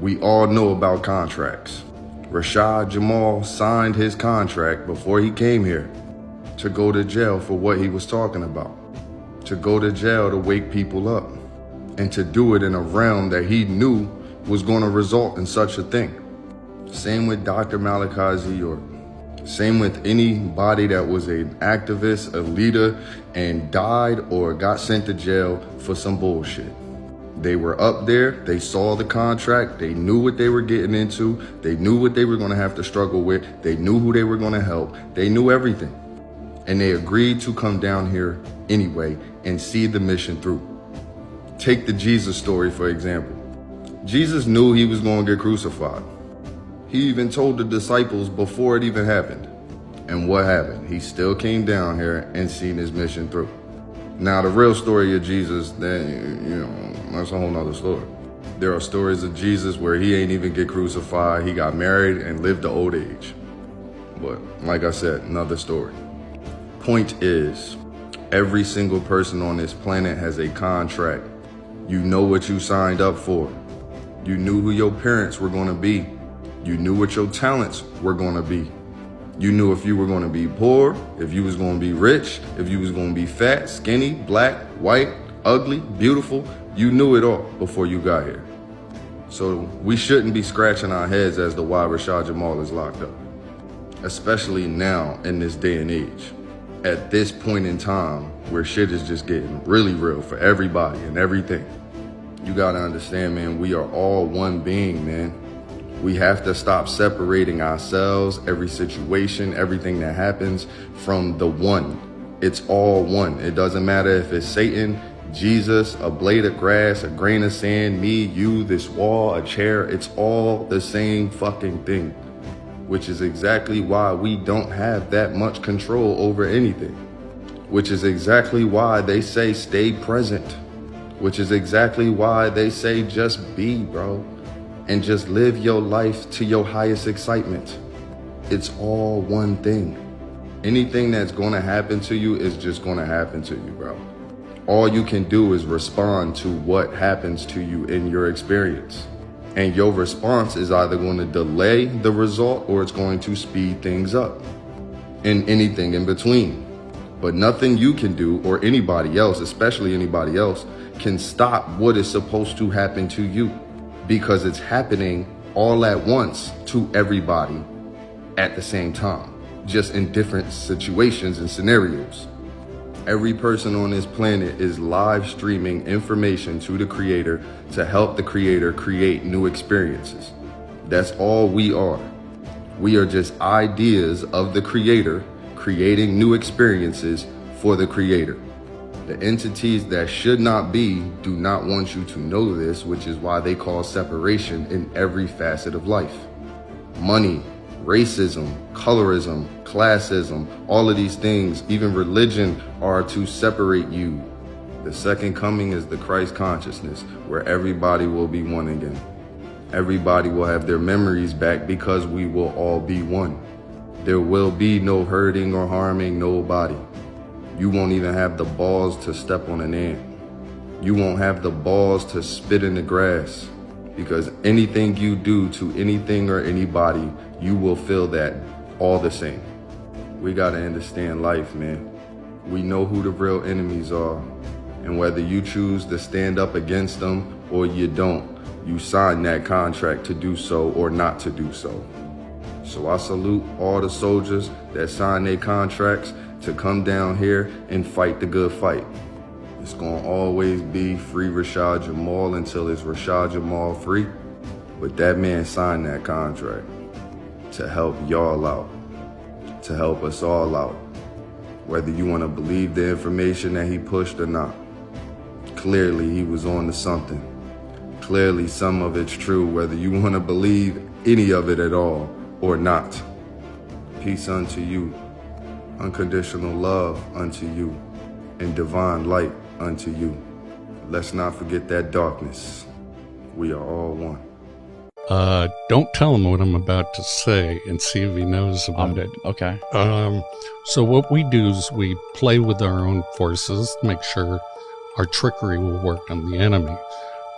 We all know about contracts. Rashad Jamal signed his contract before he came here to go to jail for what he was talking about, to go to jail to wake people up, and to do it in a realm that he knew was going to result in such a thing. Same with Dr. Malachi Z. York. Same with anybody that was an activist, a leader, and died or got sent to jail for some bullshit. They were up there, they saw the contract, they knew what they were getting into, they knew what they were going to have to struggle with, they knew who they were going to help, they knew everything. And they agreed to come down here anyway and see the mission through. Take the Jesus story, for example. Jesus knew he was going to get crucified. He even told the disciples before it even happened. And what happened? He still came down here and seen his mission through. Now, the real story of Jesus, then, that's a whole nother story. There are stories of Jesus where he ain't even get crucified. He got married and lived to old age. But like I said, another story. Point is, every single person on this planet has a contract. You know what you signed up for. You knew who your parents were going to be. You knew what your talents were going to be. You knew if you were going to be poor, if you was going to be rich, if you was going to be fat, skinny, black, white, ugly, beautiful. You knew it all before you got here. So we shouldn't be scratching our heads as to why Rashad Jamal is locked up, especially now in this day and age. At this point in time where shit is just getting really real for everybody and everything. You got to understand, man, we are all one being, man. We have to stop separating ourselves, every situation, everything that happens from the one. It's all one. It doesn't matter if it's Satan, Jesus, a blade of grass, a grain of sand, me, you, this wall, a chair. It's all the same fucking thing, which is exactly why we don't have that much control over anything, which is exactly why they say stay present, which is exactly why they say just be, bro. And just live your life to your highest excitement. It's all one thing. Anything that's going to happen to you is just going to happen to you, bro. All you can do is respond to what happens to you in your experience. And your response is either going to delay the result or it's going to speed things up. And anything in between. But nothing you can do or anybody else, especially anybody else, can stop what is supposed to happen to you. Because it's happening all at once to everybody at the same time, just in different situations and scenarios. Every person on this planet is live streaming information to the creator to help the creator create new experiences. That's all we are. We are just ideas of the creator creating new experiences for the creator. The entities that should not be do not want you to know this, which is why they cause separation in every facet of life. Money, racism, colorism, classism, all of these things, even religion, are to separate you. The second coming is the Christ consciousness, where everybody will be one again. Everybody will have their memories back because we will all be one. There will be no hurting or harming nobody. You won't even have the balls to step on an ant. You won't have the balls to spit in the grass, because anything you do to anything or anybody, you will feel that all the same. We gotta understand life, man. We know who the real enemies are, and whether you choose to stand up against them or you don't, you sign that contract to do so or not to do so. So I salute all the soldiers that sign their contracts to come down here and fight the good fight. It's gonna always be free Rashad Jamal until it's Rashad Jamal free. But that man signed that contract to help y'all out, to help us all out, whether you wanna believe the information that he pushed or not. Clearly he was on to something. Clearly some of it's true, whether you wanna believe any of it at all or not. Peace unto you. Unconditional love unto you, and divine light unto you. Let's not forget that darkness. We are all one. Don't tell him what I'm about to say and see if he knows about it. Okay. So what we do is we play with our own forces to make sure our trickery will work on the enemy.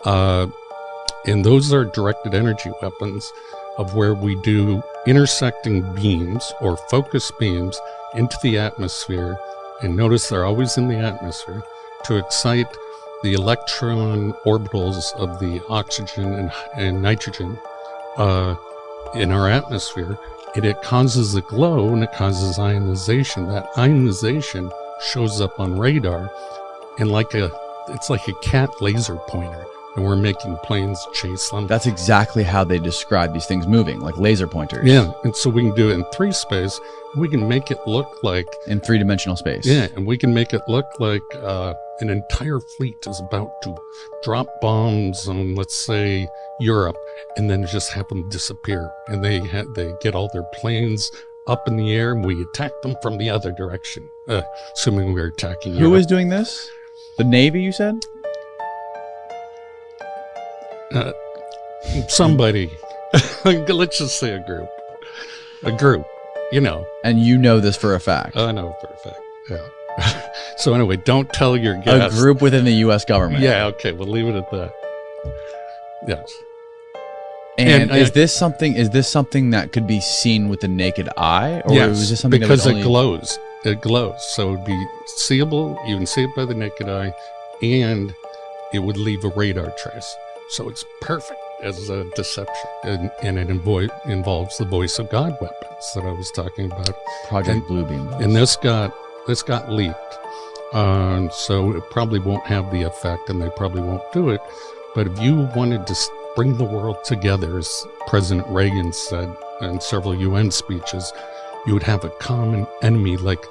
And those are directed energy weapons of where we do intersecting beams or focused beams into the atmosphere, and notice they're always in the atmosphere, to excite the electron orbitals of the oxygen and nitrogen in our atmosphere, and it causes a glow and it causes ionization. That ionization shows up on radar, and it's like a cat laser pointer, and we're making planes chase them. That's exactly how they describe these things moving, like laser pointers. Yeah, and so we can do it in 3 space. We can make it look like... in 3-dimensional space. Yeah, and we can make it look like an entire fleet is about to drop bombs on, let's say, Europe, and then just have them disappear. And they get all their planes up in the air, and we attack them from the other direction, assuming we're attacking Europe. Who is doing this? The Navy, you said? Somebody. Let's just say a group, you know. And you know this for a fact. I know for a fact, yeah. So anyway, don't tell your guests. A group within the U.S. government. Yeah, okay, we'll leave it at that. Yes. And is this something that could be seen with the naked eye? Or yes, is this something because that it glows. It glows. So it would be seeable, you can see it by the naked eye, and it would leave a radar trace. So it's perfect as a deception, and it involves the voice of God weapons that I was talking about. Project Bluebeam. And this got leaked, so it probably won't have the effect, and they probably won't do it. But if you wanted to bring the world together, as President Reagan said in several UN speeches, you would have a common enemy like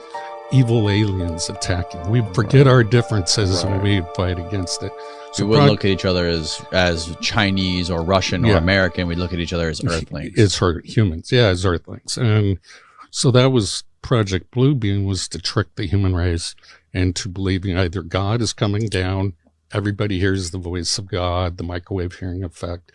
evil aliens attacking. We forget our differences and we fight against it. So we wouldn't look at each other as Chinese or Russian or American. We'd look at each other as Earthlings. It's humans, as Earthlings. And so that was Project Bluebeam, was to trick the human race into believing either God is coming down, everybody hears the voice of God, the microwave hearing effect,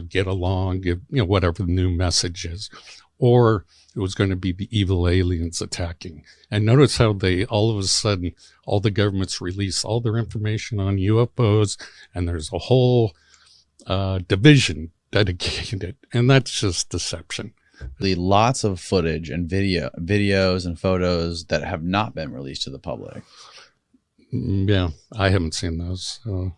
get along, give whatever the new message is, or it was going to be the evil aliens attacking. And notice how they, all of a sudden, all the governments release all their information on UFOs, and there's a whole division dedicated, and that's just deception. Lots of footage and videos and photos that have not been released to the public. Yeah, I haven't seen those, so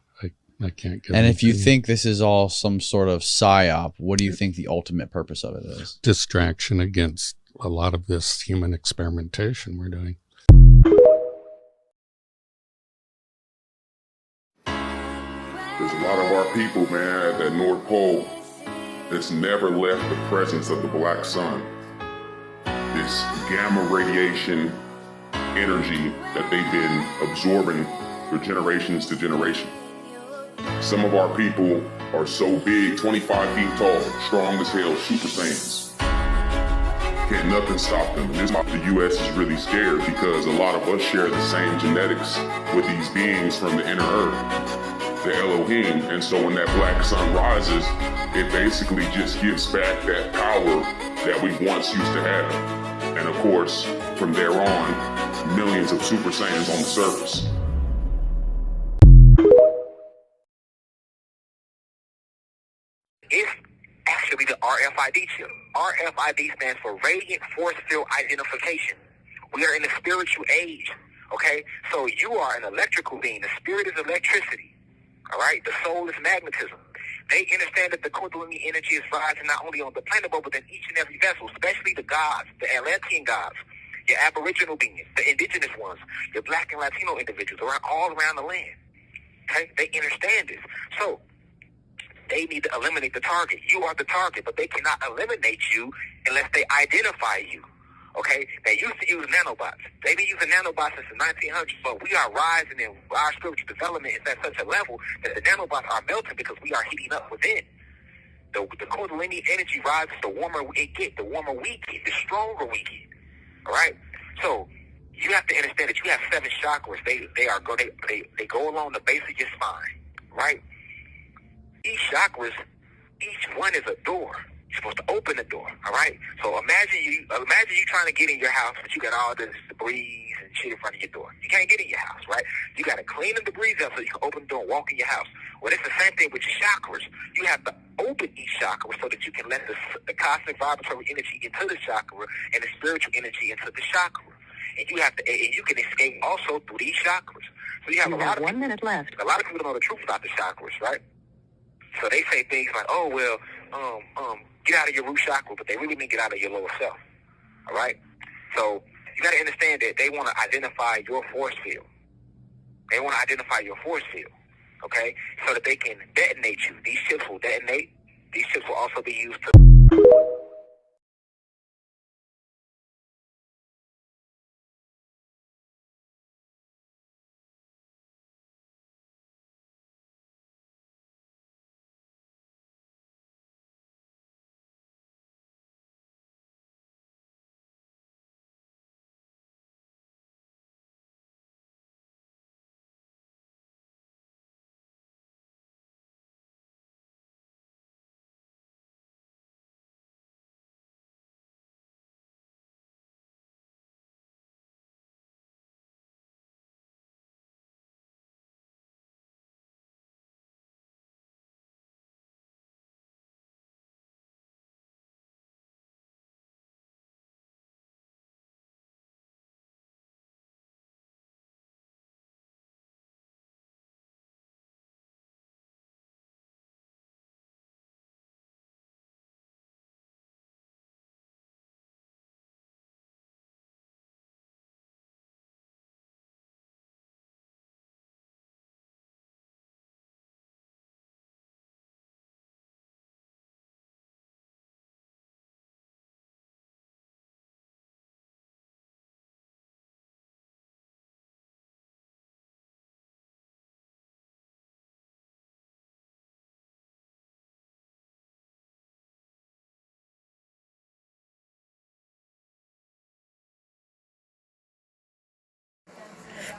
I can't get. And if you think this is all some sort of psyop, what do you think the ultimate purpose of it is? Distraction against a lot of this human experimentation we're doing. There's a lot of our people, man, at that North Pole that's never left the presence of the black sun. This gamma radiation energy that they've been absorbing for generations to generation. Some of our people are so big, 25 feet tall, strong as hell, Super Saiyans. Can't nothing stop them. This is why the U.S. is really scared, because a lot of us share the same genetics with these beings from the inner earth, the Elohim. And so when that black sun rises, it basically just gives back that power that we once used to have. And of course, from there on, millions of Super Saiyans on the surface. It's actually the RFID chip. RFID stands for Radiant Force Field Identification. We are in the spiritual age, okay? So you are an electrical being. The spirit is electricity, all right? The soul is magnetism. They understand that the Kundalini energy is rising not only on the planet, but within each and every vessel, especially the gods, the Atlantean gods, your aboriginal beings, the indigenous ones, your black and Latino individuals, all around the land, okay? They understand this. So they need to eliminate the target. You are the target, but they cannot eliminate you unless they identify you. Okay? They used to use nanobots. They've been using nanobots since the 1900s, but we are rising in our spiritual development is at such a level that the nanobots are melting because we are heating up within. The Kundalini energy rises, the warmer it gets, the warmer we get, the stronger we get. All right? So you have to understand that you have 7 chakras. They go along the base of your spine, right? Each chakras, each one is a door. You're supposed to open the door, all right? So imagine you trying to get in your house, but you got all this debris and shit in front of your door. You can't get in your house, right? You got to clean the debris up so you can open the door and walk in your house. Well, it's the same thing with your chakras. You have to open each chakra so that you can let the cosmic vibratory energy into the chakra and the spiritual energy into the chakra. And you have to, and you can escape also through these chakras. So you have a lot of 1 minute left. A lot of people don't know the truth about the chakras, right? So they say things like, oh, well, get out of your root chakra, but they really mean get out of your lower self, all right? So you got to understand that they want to identify your force field. They want to identify your force field, okay, so that they can detonate you. These chips will detonate. These chips will also be used to...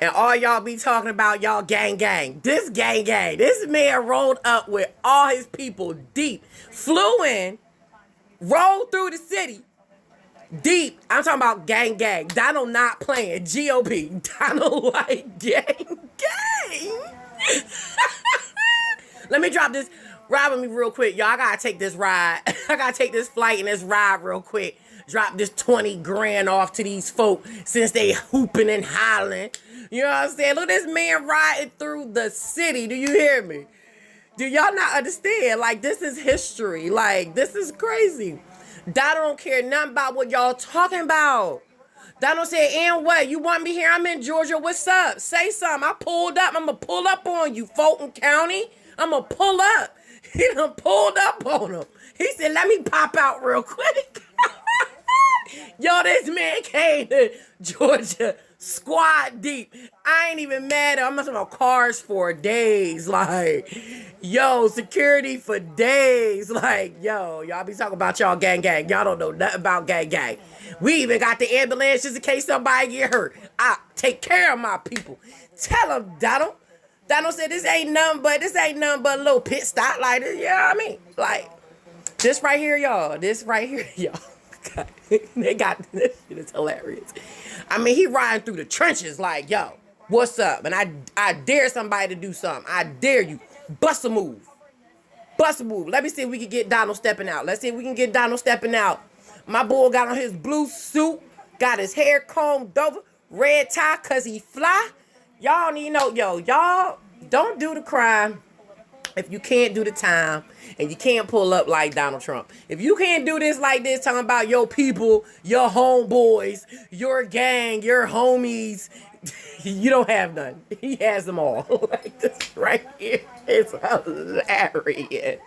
And all y'all be talking about y'all gang. This gang. This man rolled up with all his people deep. Flew in, rolled through the city. Deep. I'm talking about gang. Donald not playing. GOP. Donald like gang. Let me drop this. Ride with me real quick. Y'all, I gotta take this ride. I gotta take this flight and this ride real quick. Drop this 20 grand off to these folk since they hooping and hollering. You know what I'm saying? Look at this man riding through the city. Do you hear me? Do y'all not understand? Like, this is history. Like, this is crazy. Donald don't care nothing about what y'all talking about. Donald said, and what? You want me here? I'm in Georgia. What's up? Say something. I pulled up. I'm going to pull up on you, Fulton County. I'm going to pull up. He done pulled up on him. He said, let me pop out real quick. Yo, this man came to Georgia squad deep. I ain't even mad at him. I'm talking about cars for days. Like, yo, security for days. Like, yo, y'all be talking about y'all gang. Y'all don't know nothing about gang. We even got the ambulance just in case somebody get hurt. I take care of my people. Tell them, Donald. Donald said this ain't nothing but a little pit stop like this. Yeah, I mean, like, this right here, y'all. God, they got this shit is hilarious. I mean, he riding through the trenches like, yo, what's up? And I dare somebody to do something. I dare you. Bust a move. Let me see if we can get Donald stepping out. Let's see if we can get Donald stepping out. My boy got on his blue suit, got his hair combed over, red tie, cause he fly. Y'all need to know, y'all don't do the crime if you can't do the time and you can't pull up like Donald Trump. If you can't do this like this, talking about your people, your homeboys, your gang, your homies, you don't have none. He has them all. Like this right here. It's hilarious.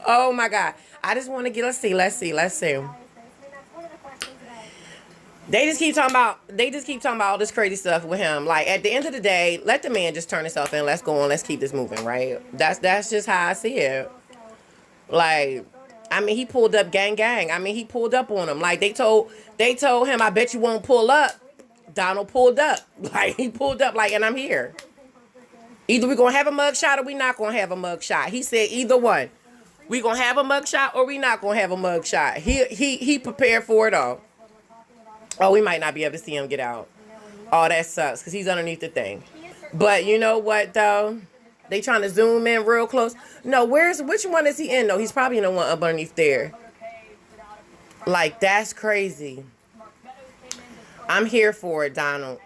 Oh my God. I just want to get, let's see. They just keep talking about all this crazy stuff with him. Like, at the end of the day, let the man just turn himself in. Let's go on. Let's keep this moving, right? That's just how I see it. Like, I mean, he pulled up gang. I mean, he pulled up on him. Like, they told him, I bet you won't pull up. Donald pulled up. Like, he pulled up, like, and I'm here. Either we're going to have a mugshot or we not going to have a mugshot. He said either one. We going to have a mugshot or we not going to have a mugshot. He prepared for it all. Oh, we might not be able to see him get out. Oh, that sucks because he's underneath the thing. But you know what, though? They trying to zoom in real close. No, which one is he in, though? He's probably in the one up underneath there. Like, that's crazy. I'm here for it, Donald.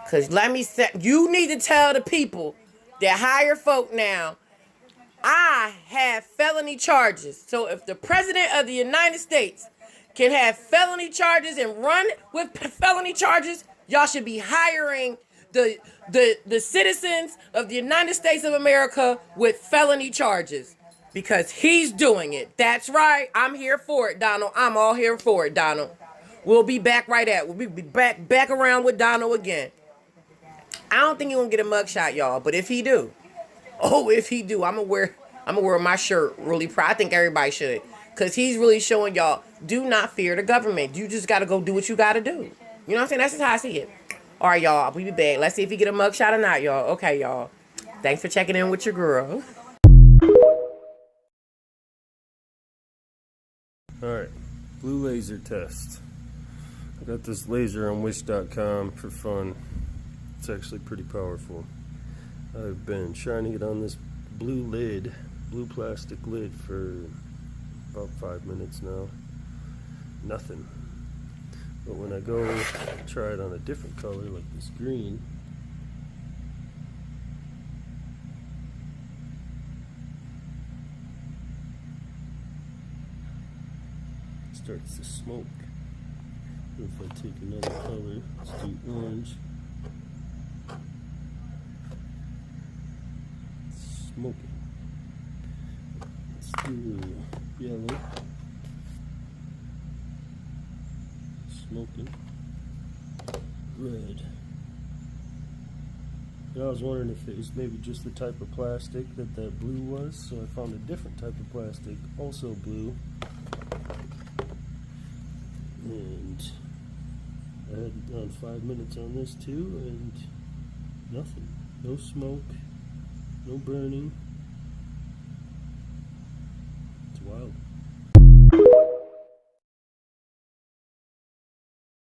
Because let me say, you need to tell the people that hire folk now, I have felony charges. So if the president of the United States can have felony charges and run with felony charges, y'all should be hiring the citizens of the United States of America with felony charges because he's doing it. That's right. I'm here for it, Donald. I'm all here for it, Donald. We'll be back We'll be back around with Donald again. I don't think he's gonna get a mugshot, y'all, but if he do, I'm gonna wear my shirt really proud. I think everybody should. Because he's really showing y'all, do not fear the government. You just got to go do what you got to do. You know what I'm saying? That's just how I see it. All right, y'all. We be back. Let's see if he get a mugshot or not, y'all. Okay, y'all. Thanks for checking in with your girl. All right. Blue laser test. I got this laser on wish.com for fun. It's actually pretty powerful. I've been shining it on this blue plastic lid for about 5 minutes now. Nothing. But when I go try it on a different color, like this green, it starts to smoke. If I take another color, let's do orange. It's smoking. Let's do yellow. Smoking. Red. And I was wondering if it was maybe just the type of plastic that blue was, so I found a different type of plastic, also blue. And I had around 5 minutes on this too, and nothing. No smoke, no burning.